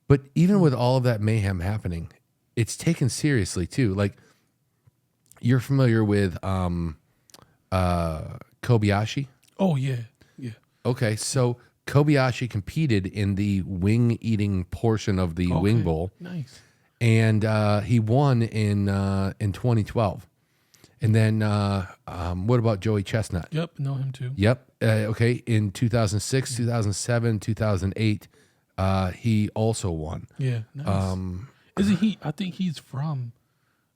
Speaker 1: But even with all of that mayhem happening, it's taken seriously, too. Like, you're familiar with Kobayashi?
Speaker 2: Oh, yeah. Yeah.
Speaker 1: Okay, so Kobayashi competed in the wing-eating portion of the Wing Bowl.
Speaker 2: Nice.
Speaker 1: And he won in 2012. And then what about Joey Chestnut?
Speaker 2: Yep, know him too.
Speaker 1: Yep. Okay, in 2006, 2007, 2008, he also won.
Speaker 2: Yeah, nice. Isn't he? I think he's from.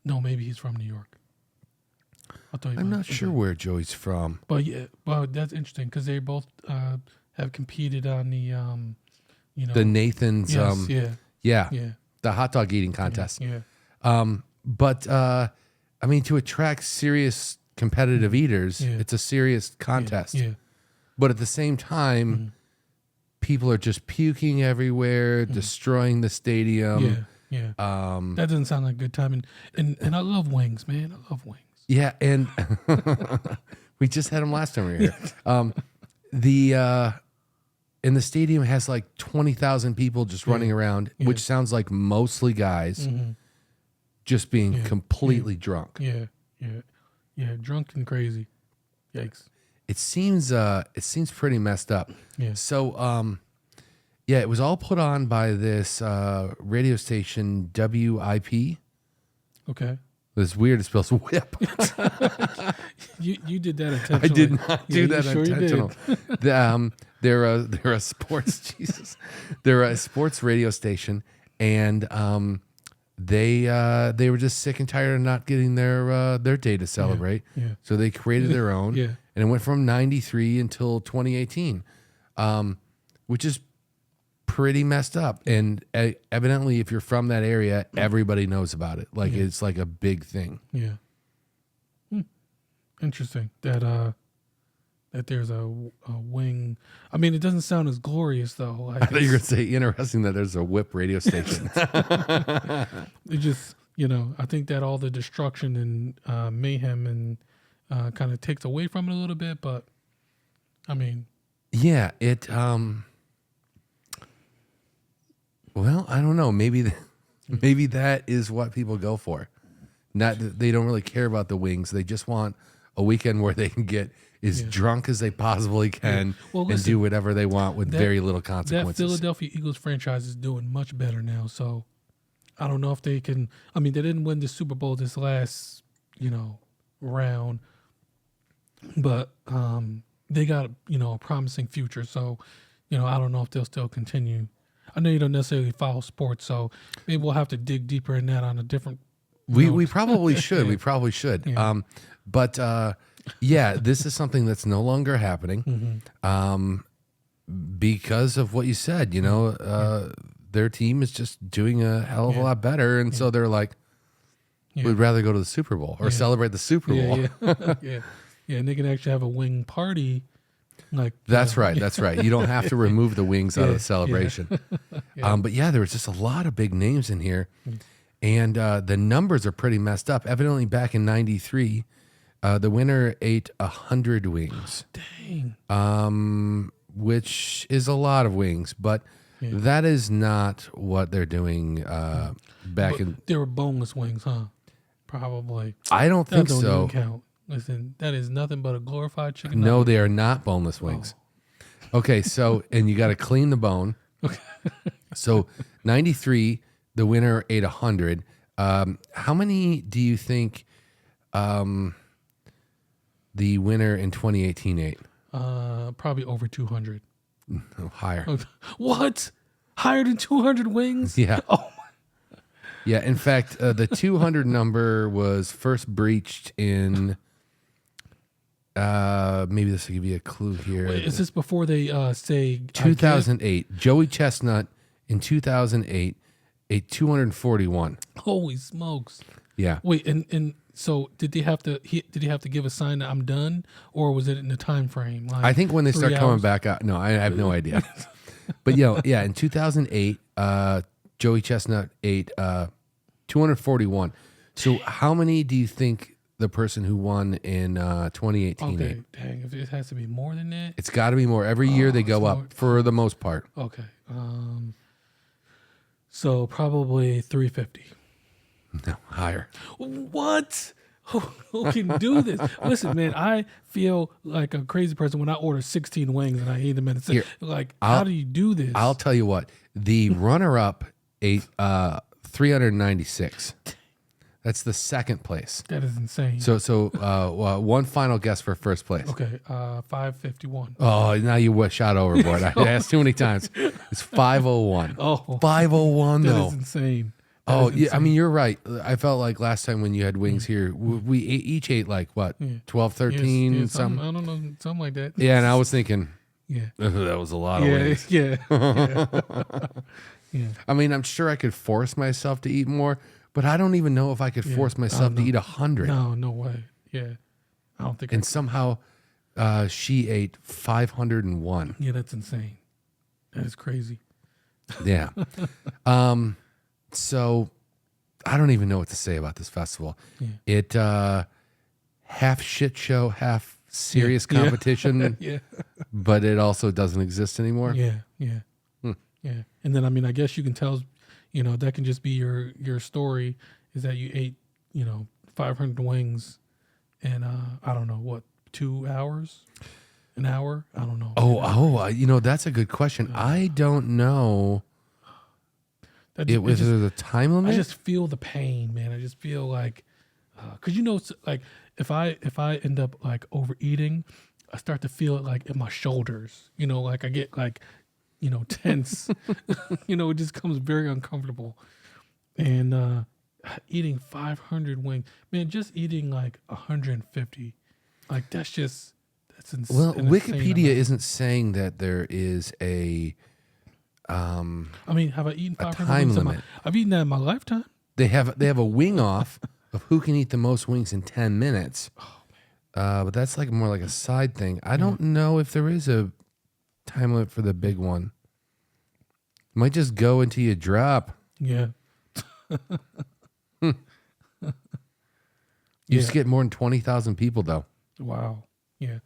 Speaker 2: No, maybe he's from New York.
Speaker 1: I'm not sure where Joey's from.
Speaker 2: But yeah, well, that's interesting because they both have competed on the,
Speaker 1: the Nathan's.
Speaker 2: Yeah.
Speaker 1: The hot dog eating contest.
Speaker 2: Yeah.
Speaker 1: But I mean, to attract serious competitive eaters, it's a serious contest.
Speaker 2: Yeah.
Speaker 1: But at the same time, people are just puking everywhere, destroying the stadium.
Speaker 2: Yeah. That doesn't sound like a good time. And I love wings, man. I love wings.
Speaker 1: Yeah, and we just had them last time we were here. And the stadium has like 20,000 people just running around, which sounds like mostly guys just being completely drunk.
Speaker 2: Yeah, drunk and crazy. Yikes.
Speaker 1: It seems pretty messed up.
Speaker 2: Yeah.
Speaker 1: So it was all put on by this radio station WIP.
Speaker 2: Okay.
Speaker 1: It's weird. It spells whip.
Speaker 2: You did that intentionally.
Speaker 1: I did not do that
Speaker 2: sure
Speaker 1: intentional. They're a sports they're a sports radio station, and they were just sick and tired of not getting their day to celebrate.
Speaker 2: Yeah.
Speaker 1: So they created their own.
Speaker 2: Yeah.
Speaker 1: And it went from 93 until 2018, which is pretty messed up. And evidently, if you're from that area, everybody knows about it. Like it's like a big thing.
Speaker 2: Yeah. Interesting that there's a wing. I mean, it doesn't sound as glorious though. Like
Speaker 1: I thought you were going to say interesting that there's a whip radio station.
Speaker 2: It just, I think that all the destruction and mayhem and kind of takes away from it a little bit. But I mean,
Speaker 1: yeah, it. Well, I don't know. Maybe that is what people go for. Not that they don't really care about the wings. They just want a weekend where they can get as drunk as they possibly can and do whatever they want with very little consequences.
Speaker 2: That Philadelphia Eagles franchise is doing much better now. So I don't know if they can. I mean, they didn't win the Super Bowl this last, round, but they got a promising future. So I don't know if they'll still continue. I know you don't necessarily follow sports, so maybe we'll have to dig deeper in that on a different.
Speaker 1: We probably should. We probably should.
Speaker 2: Yeah.
Speaker 1: But this is something that's no longer happening because of what you said. Their team is just doing a hell of a lot better, and so they're like, we'd rather go to the Super Bowl or celebrate the Super Bowl.
Speaker 2: Yeah, and they can actually have a wing party. Like
Speaker 1: that's right. You don't have to remove the wings out of the celebration. But there was just a lot of big names in here, and the numbers are pretty messed up. Evidently, back in '93, the winner ate 100 wings.
Speaker 2: Dang.
Speaker 1: Which is a lot of wings, but that is not what they're doing back in.
Speaker 2: They were boneless wings, huh? Probably.
Speaker 1: I don't think
Speaker 2: that don't
Speaker 1: so.
Speaker 2: Even count. Listen, that is nothing but a glorified chicken.
Speaker 1: No, they are not boneless wings. Oh. Okay, so, and you got to clean the bone.
Speaker 2: Okay.
Speaker 1: So, 93, the winner ate 100. How many do you think the winner in 2018 ate?
Speaker 2: Probably over 200.
Speaker 1: No, higher.
Speaker 2: What? Higher than 200 wings?
Speaker 1: Yeah.
Speaker 2: Oh, my.
Speaker 1: Yeah, in fact, the 200 number was first breached in... maybe this will give you a clue here.
Speaker 2: Wait, is this before they say
Speaker 1: 2008? Joey Chestnut in 2008 ate 241.
Speaker 2: Holy smokes!
Speaker 1: Yeah.
Speaker 2: Wait, and so did he have to give a sign that I'm done, or was it in the time frame? Like
Speaker 1: I think when they start
Speaker 2: 3
Speaker 1: coming
Speaker 2: hours?
Speaker 1: back out, no, I have no idea. But yeah, in 2008, Joey Chestnut ate 241. So how many do you think the person who won in 2018 ate?
Speaker 2: Okay, dang, if it has to be more than that.
Speaker 1: It's got to be more. Every year they go up for the most part.
Speaker 2: Okay, so probably 350.
Speaker 1: No, higher.
Speaker 2: What? Who can do this? Listen, man, I feel like a crazy person when I order 16 wings and I eat them in a second. Like, how do you do this?
Speaker 1: I'll tell you what. The runner-up ate 396. That's the second place.
Speaker 2: That is insane.
Speaker 1: So one final guess for first place.
Speaker 2: Okay, 551.
Speaker 1: Oh, now you shot overboard. I asked too many times. It's 501.
Speaker 2: Oh,
Speaker 1: 501 though.
Speaker 2: That is insane.
Speaker 1: Oh, yeah. I mean, you're right. I felt like last time when you had wings here, we each ate like, what, 12, 13, something?
Speaker 2: I don't know, something like that.
Speaker 1: Yeah, and I was thinking,
Speaker 2: yeah,
Speaker 1: that was a lot of wings.
Speaker 2: Yeah. Yeah.
Speaker 1: I mean, I'm sure I could force myself to eat more, but I don't even know if I could force myself to eat 100.
Speaker 2: No way. Yeah. I don't think
Speaker 1: And somehow she ate 501.
Speaker 2: Yeah, that's insane. That is crazy.
Speaker 1: Yeah. So I don't even know what to say about this festival. Yeah. It half shit show, half serious competition, but it also doesn't exist anymore.
Speaker 2: Yeah. Yeah. And then, I mean, I guess you can tell, that can just be your story is that you ate, 500 wings in, I don't know, what, 2 hours? An hour? I don't know.
Speaker 1: That's a good question. I don't know. Was there the time limit?
Speaker 2: I just feel the pain, man. I just feel like, because like if I end up like overeating, I start to feel it like in my shoulders. Like I get like, tense. It just comes very uncomfortable. And eating 500 wings, man, just eating like 150, like that's insane.
Speaker 1: Well, Wikipedia isn't saying that there is a.
Speaker 2: I mean, have I eaten 500
Speaker 1: time
Speaker 2: wings?
Speaker 1: limit.
Speaker 2: I've eaten that in my lifetime.
Speaker 1: They have a wing off of who can eat the most wings in 10 minutes. Oh, man. But that's like more like a side thing. I don't know if there is a time limit for the big one. Might just go until you drop.
Speaker 2: Yeah.
Speaker 1: You just get more than 20,000 people though.
Speaker 2: Wow. Yeah.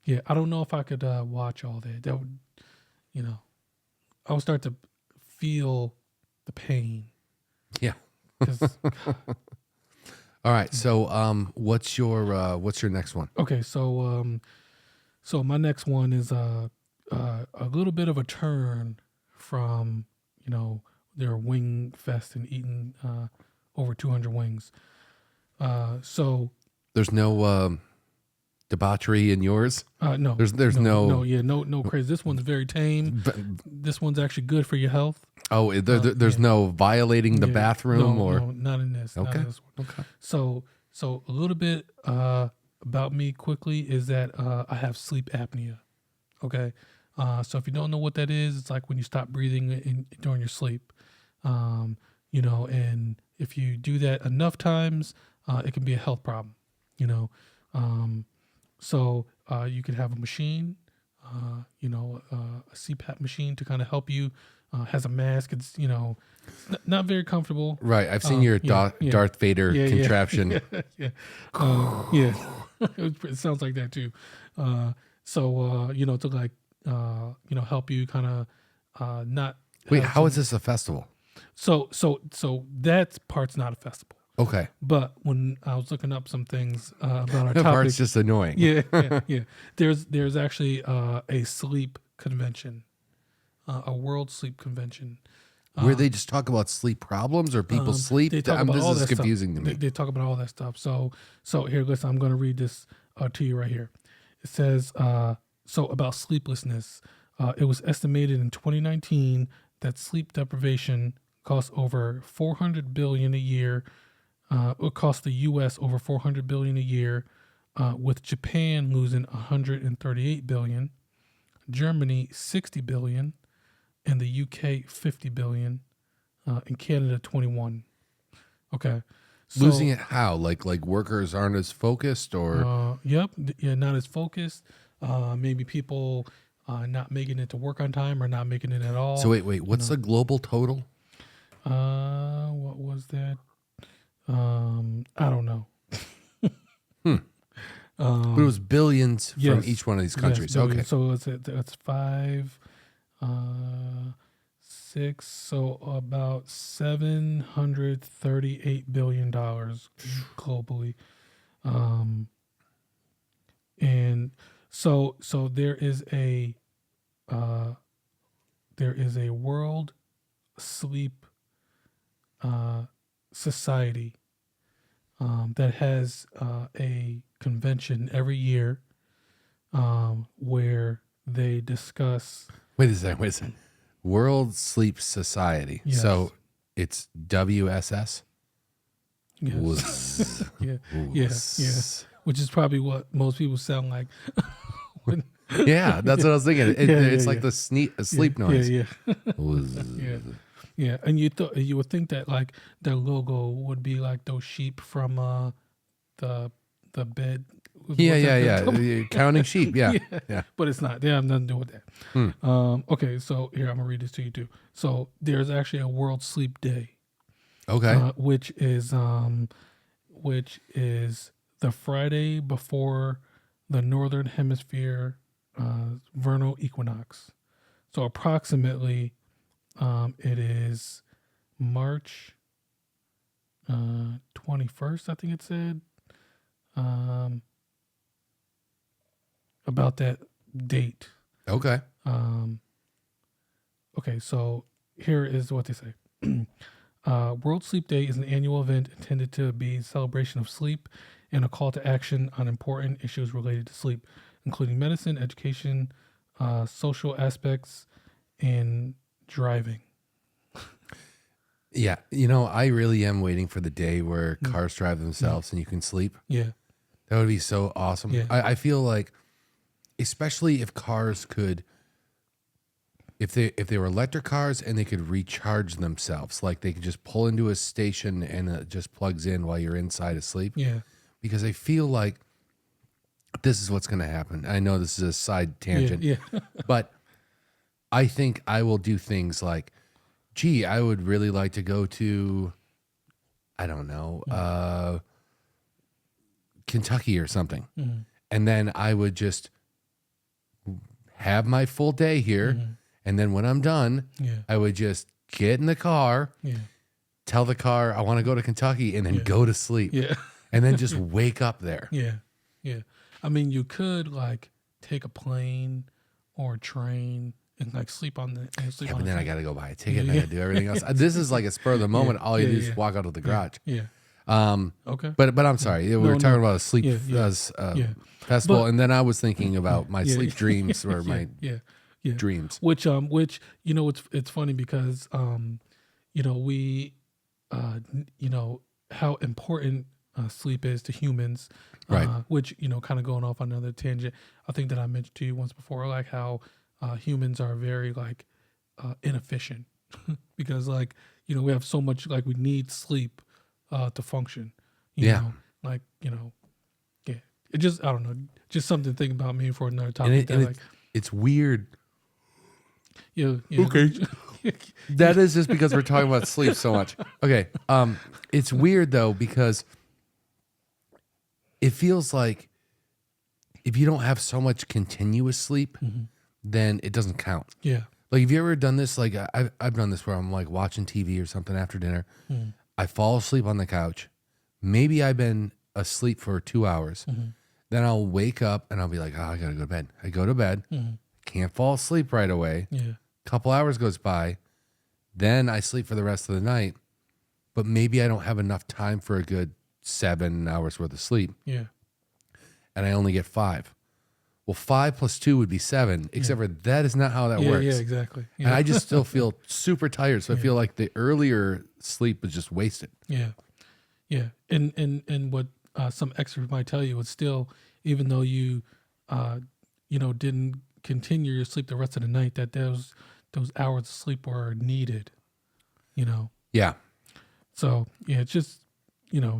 Speaker 2: Yeah. I don't know if I could watch all that. That would, I would start to feel the pain.
Speaker 1: Yeah. All right. So, what's your next one?
Speaker 2: Okay. So my next one is a little bit of a turn from their wing fest and eating over 200 wings. So
Speaker 1: there's no debauchery in yours?
Speaker 2: No.
Speaker 1: There's
Speaker 2: no crazy. This one's very tame. This one's actually good for your health.
Speaker 1: Oh, there's no violating the bathroom or
Speaker 2: no, not in this.
Speaker 1: Okay.
Speaker 2: Not in this one.
Speaker 1: Okay.
Speaker 2: So a little bit about me quickly is that I have sleep apnea. Okay. So if you don't know what that is, it's like when you stop breathing during your sleep. And if you do that enough times, it can be a health problem. So you could have a machine, a CPAP machine to kind of help you. Has a mask. It's not very comfortable.
Speaker 1: Right. I've seen your Darth Vader contraption.
Speaker 2: Yeah. It sounds like that too. To like help you kind of not.
Speaker 1: Wait, how is this a festival?
Speaker 2: So that part's not a festival.
Speaker 1: Okay.
Speaker 2: But when I was looking up some things about our
Speaker 1: that
Speaker 2: topic,
Speaker 1: part's just annoying.
Speaker 2: Yeah. There's actually a sleep convention, a world sleep convention,
Speaker 1: where they just talk about sleep problems or people sleep.
Speaker 2: They talk about all
Speaker 1: this
Speaker 2: that
Speaker 1: is confusing
Speaker 2: stuff.
Speaker 1: to me.
Speaker 2: They talk about all that stuff. So here, listen, I'm going to read this to you right here. It says about sleeplessness. It was estimated in 2019 that sleep deprivation costs over $400 billion a year. It costs the U.S. over $400 billion a year, with Japan losing $138 billion, Germany $60 billion, and the UK $50 billion. In Canada, 21. Okay. So,
Speaker 1: losing it how? Like workers aren't as focused, or
Speaker 2: yep, yeah, not as focused. Maybe people not making it to work on time or not making it at all.
Speaker 1: so wait, what's the global total?
Speaker 2: What was that? I don't know.
Speaker 1: But it was billions from each one of these countries.
Speaker 2: Yes,
Speaker 1: okay,
Speaker 2: so that's 5, 6, so about $738 billion globally. And so there is a World Sleep Society that has a convention every year where they discuss.
Speaker 1: Wait a second. World Sleep Society.
Speaker 2: Yes.
Speaker 1: So it's WSS.
Speaker 2: Yes. Yeah. Which is probably what most people sound like.
Speaker 1: Yeah, that's what I was thinking. It's like the sleep noise.
Speaker 2: Yeah. Yeah. And you would think that like their logo would be like those sheep from the bed.
Speaker 1: Yeah. Counting sheep. Yeah.
Speaker 2: But it's not. They have nothing to do with that. Okay, so here I'm gonna read this to you too. So there's actually a World Sleep Day.
Speaker 1: Okay.
Speaker 2: Which is the Friday before the Northern Hemisphere vernal equinox. So approximately, it is March 21st, I think it said. About that date.
Speaker 1: Okay.
Speaker 2: Okay, so here is what they say. World Sleep Day is an annual event intended to be a celebration of sleep and a call to action on important issues related to sleep, including medicine, education, social aspects, and driving.
Speaker 1: Yeah. I really am waiting for the day where cars drive themselves and you can sleep.
Speaker 2: Yeah.
Speaker 1: That would be so awesome.
Speaker 2: Yeah.
Speaker 1: I feel like, especially if cars could, if they were electric cars and they could recharge themselves, like they could just pull into a station and it just plugs in while you're inside asleep.
Speaker 2: Yeah.
Speaker 1: Because I feel like this is what's going to happen. I know this is a side tangent,
Speaker 2: Yeah.
Speaker 1: but I think I will do things like, gee, I would really like to go to, I don't know, Kentucky or something.
Speaker 2: Mm-hmm.
Speaker 1: And then I would just have my full day here.
Speaker 2: Mm-hmm.
Speaker 1: And then when I'm done, I would just get in the car, tell the car I want to go to Kentucky, and then go to sleep.
Speaker 2: Yeah.
Speaker 1: And then just wake up there.
Speaker 2: Yeah. I mean, you could like take a plane or a train and like sleep on the.
Speaker 1: Yeah, but then I got to go buy a ticket and I got to do everything else. This is like a spur of the moment. All you do is walk out of the garage.
Speaker 2: Yeah.
Speaker 1: Okay. But I'm sorry. We were talking about a sleep festival, and then I was thinking about my sleep dreams or my dreams.
Speaker 2: Which it's funny because we how important sleep is to humans.
Speaker 1: Right.
Speaker 2: Which kind of going off on another tangent. I think that I mentioned to you once before, like how humans are very like inefficient because like we have so much like we need sleep to function. You know? Like it just I don't know, just something to think about me for another topic.
Speaker 1: It's weird.
Speaker 2: Yeah.
Speaker 1: Okay. That is just because we're talking about sleep so much. Okay. It's weird though because it feels like if you don't have so much continuous sleep, then it doesn't count.
Speaker 2: Yeah.
Speaker 1: Like, have you ever done this? Like, I've done this where I'm like watching TV or something after dinner. I fall asleep on the couch. Maybe I've been asleep for 2 hours. Then I'll wake up and I'll be like, oh, I got to go to bed. I go to bed. Can't fall asleep right away.
Speaker 2: Yeah.
Speaker 1: Couple hours goes by. Then I sleep for the rest of the night. But maybe I don't have enough time for a good 7 hours worth of sleep.
Speaker 2: Yeah.
Speaker 1: And I only get 5. Well, 5 plus 2 would be 7, except for that is not how that works.
Speaker 2: Yeah, exactly. Yeah.
Speaker 1: And I just still feel super tired. So I feel like the earlier sleep was just wasted.
Speaker 2: Yeah. Yeah. And what some experts might tell you is still, even though you, didn't continue your sleep the rest of the night, that those hours of sleep were needed,
Speaker 1: Yeah.
Speaker 2: So yeah, it's just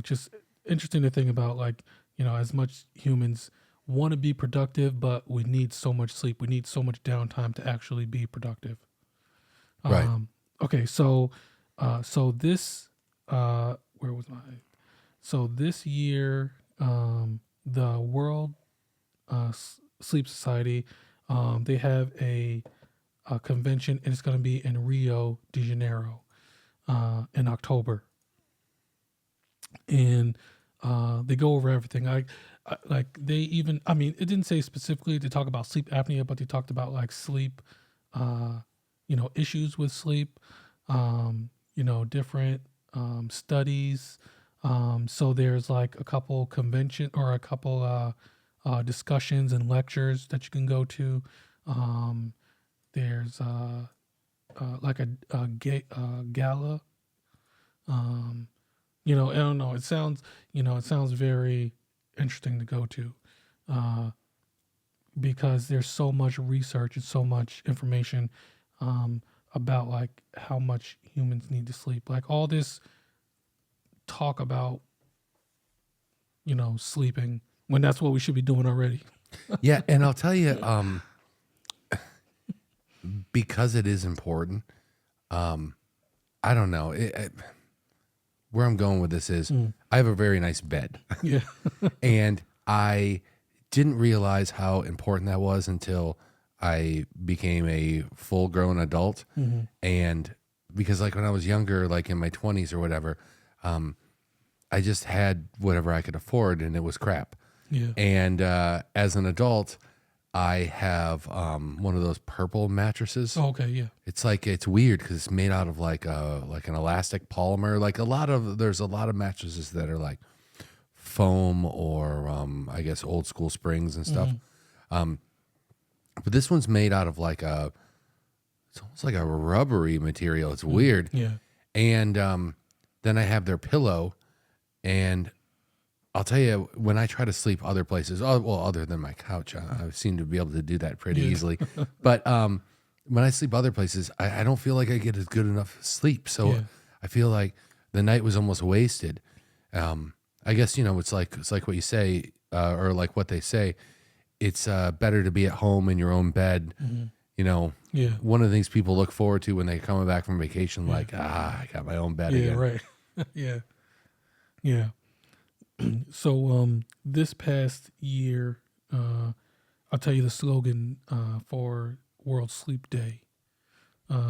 Speaker 2: just interesting to think about, like, as much humans want to be productive, but we need so much sleep. We need so much downtime to actually be productive.
Speaker 1: Right.
Speaker 2: Okay, so this where was my so this year, the World Sleep Society, they have a convention, and it's going to be in Rio de Janeiro in October, and they go over everything. Like they even, I mean, it didn't say specifically to talk about sleep apnea, but they talked about like sleep, issues with sleep, different studies. So there's like a couple convention or a couple discussions and lectures that you can go to. There's like a gala. I don't know. It sounds very interesting to go to, because there's so much research and so much information about like how much humans need to sleep. Like all this talk about, sleeping, when that's what we should be doing already.
Speaker 1: Yeah, and I'll tell you, because it is important. I don't know. Where I'm going with this is, I have a very nice bed.
Speaker 2: Yeah.
Speaker 1: And I didn't realize how important that was until I became a full-grown adult.
Speaker 2: Mm-hmm.
Speaker 1: And because like when I was younger, like in my 20s or whatever, I just had whatever I could afford, and it was crap.
Speaker 2: Yeah.
Speaker 1: And as an adult, I have one of those purple mattresses.
Speaker 2: Oh, okay. Yeah.
Speaker 1: It's like, it's weird because it's made out of like an elastic polymer. Like there's a lot of mattresses that are like foam or I guess old school springs and stuff.
Speaker 2: Mm-hmm.
Speaker 1: But this one's made out of like it's almost like a rubbery material. It's weird.
Speaker 2: Yeah.
Speaker 1: And then I have their pillow, and I'll tell you, when I try to sleep other places, other than my couch, I seem to be able to do that pretty easily. But when I sleep other places, I don't feel like I get as good enough sleep. So I feel like the night was almost wasted. I guess, it's like what you say, or like what they say. It's better to be at home in your own bed.
Speaker 2: Mm-hmm.
Speaker 1: One of the things people look forward to when they come back from vacation, like, I got my own bed again.
Speaker 2: Right. Yeah. So this past year, I'll tell you the slogan for World Sleep Day.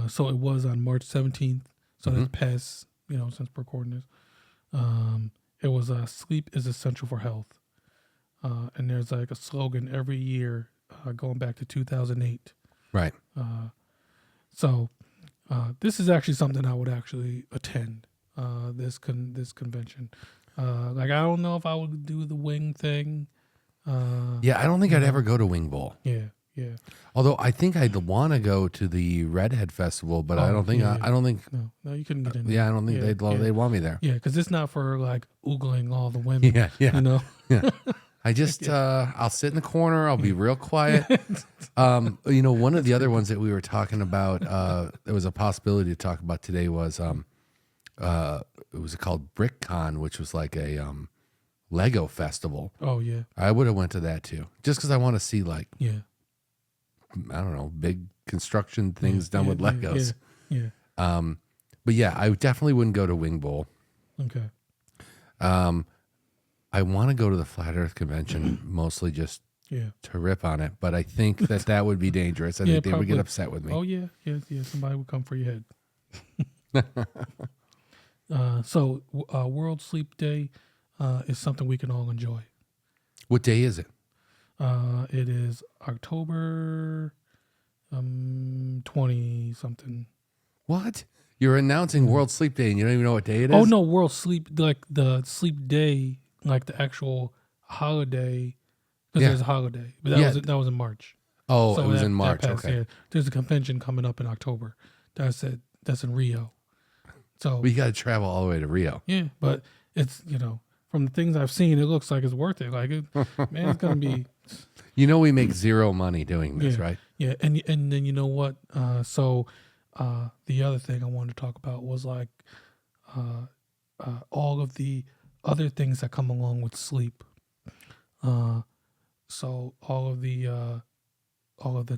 Speaker 2: So it was on March 17th. So that's past, since we're recording this. It was sleep is essential for health. And there's like a slogan every year going back to 2008.
Speaker 1: Right.
Speaker 2: So this is actually something I would actually attend, this convention. Like, I don't know if I would do the wing thing.
Speaker 1: I don't think I'd ever go to Wing Bowl.
Speaker 2: Yeah.
Speaker 1: Although I think I'd want to go to the Redhead Festival, but I don't think I don't think.
Speaker 2: No, you couldn't get in.
Speaker 1: Yeah, I don't think they'd want me there.
Speaker 2: Yeah, because it's not for like oogling all the women.
Speaker 1: Yeah.
Speaker 2: Yeah.
Speaker 1: I just I'll sit in the corner. I'll be real quiet. One of the other ones that we were talking about, there was a possibility to talk about today was it was called BrickCon, which was like a Lego festival.
Speaker 2: Oh yeah.
Speaker 1: I would have went to that too, just because I want to see like I don't know, big construction things done with Legos.
Speaker 2: Yeah.
Speaker 1: But yeah, I definitely wouldn't go to Wing Bowl.
Speaker 2: Okay.
Speaker 1: I want to go to the Flat Earth Convention mostly just to rip on it, but I think that would be dangerous. I think they would get upset with me.
Speaker 2: Oh yeah. Somebody would come for your head. So World Sleep Day is something we can all enjoy.
Speaker 1: What day is it?
Speaker 2: It is October 20 something.
Speaker 1: What? You're announcing World Sleep Day and you don't even know what day it is?
Speaker 2: Oh no, World Sleep, like the sleep day, like the actual holiday, because there's a holiday. But that was in March.
Speaker 1: Oh, so it was in March. Okay.
Speaker 2: Yeah. There's a convention coming up in October. That's in Rio. So
Speaker 1: we got to travel all the way to Rio.
Speaker 2: Yeah, but it's, from the things I've seen, it looks like it's worth it. Like, man, it's gonna be.
Speaker 1: We make zero money doing this, right?
Speaker 2: Yeah, and then you know what? So the other thing I wanted to talk about was like all of the other things that come along with sleep. So all of the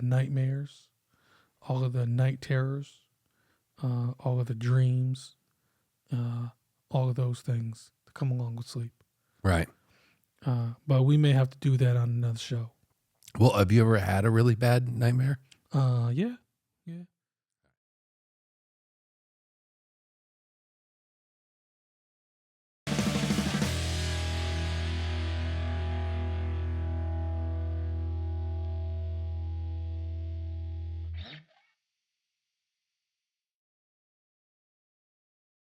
Speaker 2: nightmares, all of the night terrors, all of the dreams, all of those things that come along with sleep.
Speaker 1: Right.
Speaker 2: But we may have to do that on another show.
Speaker 1: Well, have you ever had a really bad nightmare?
Speaker 2: Yeah.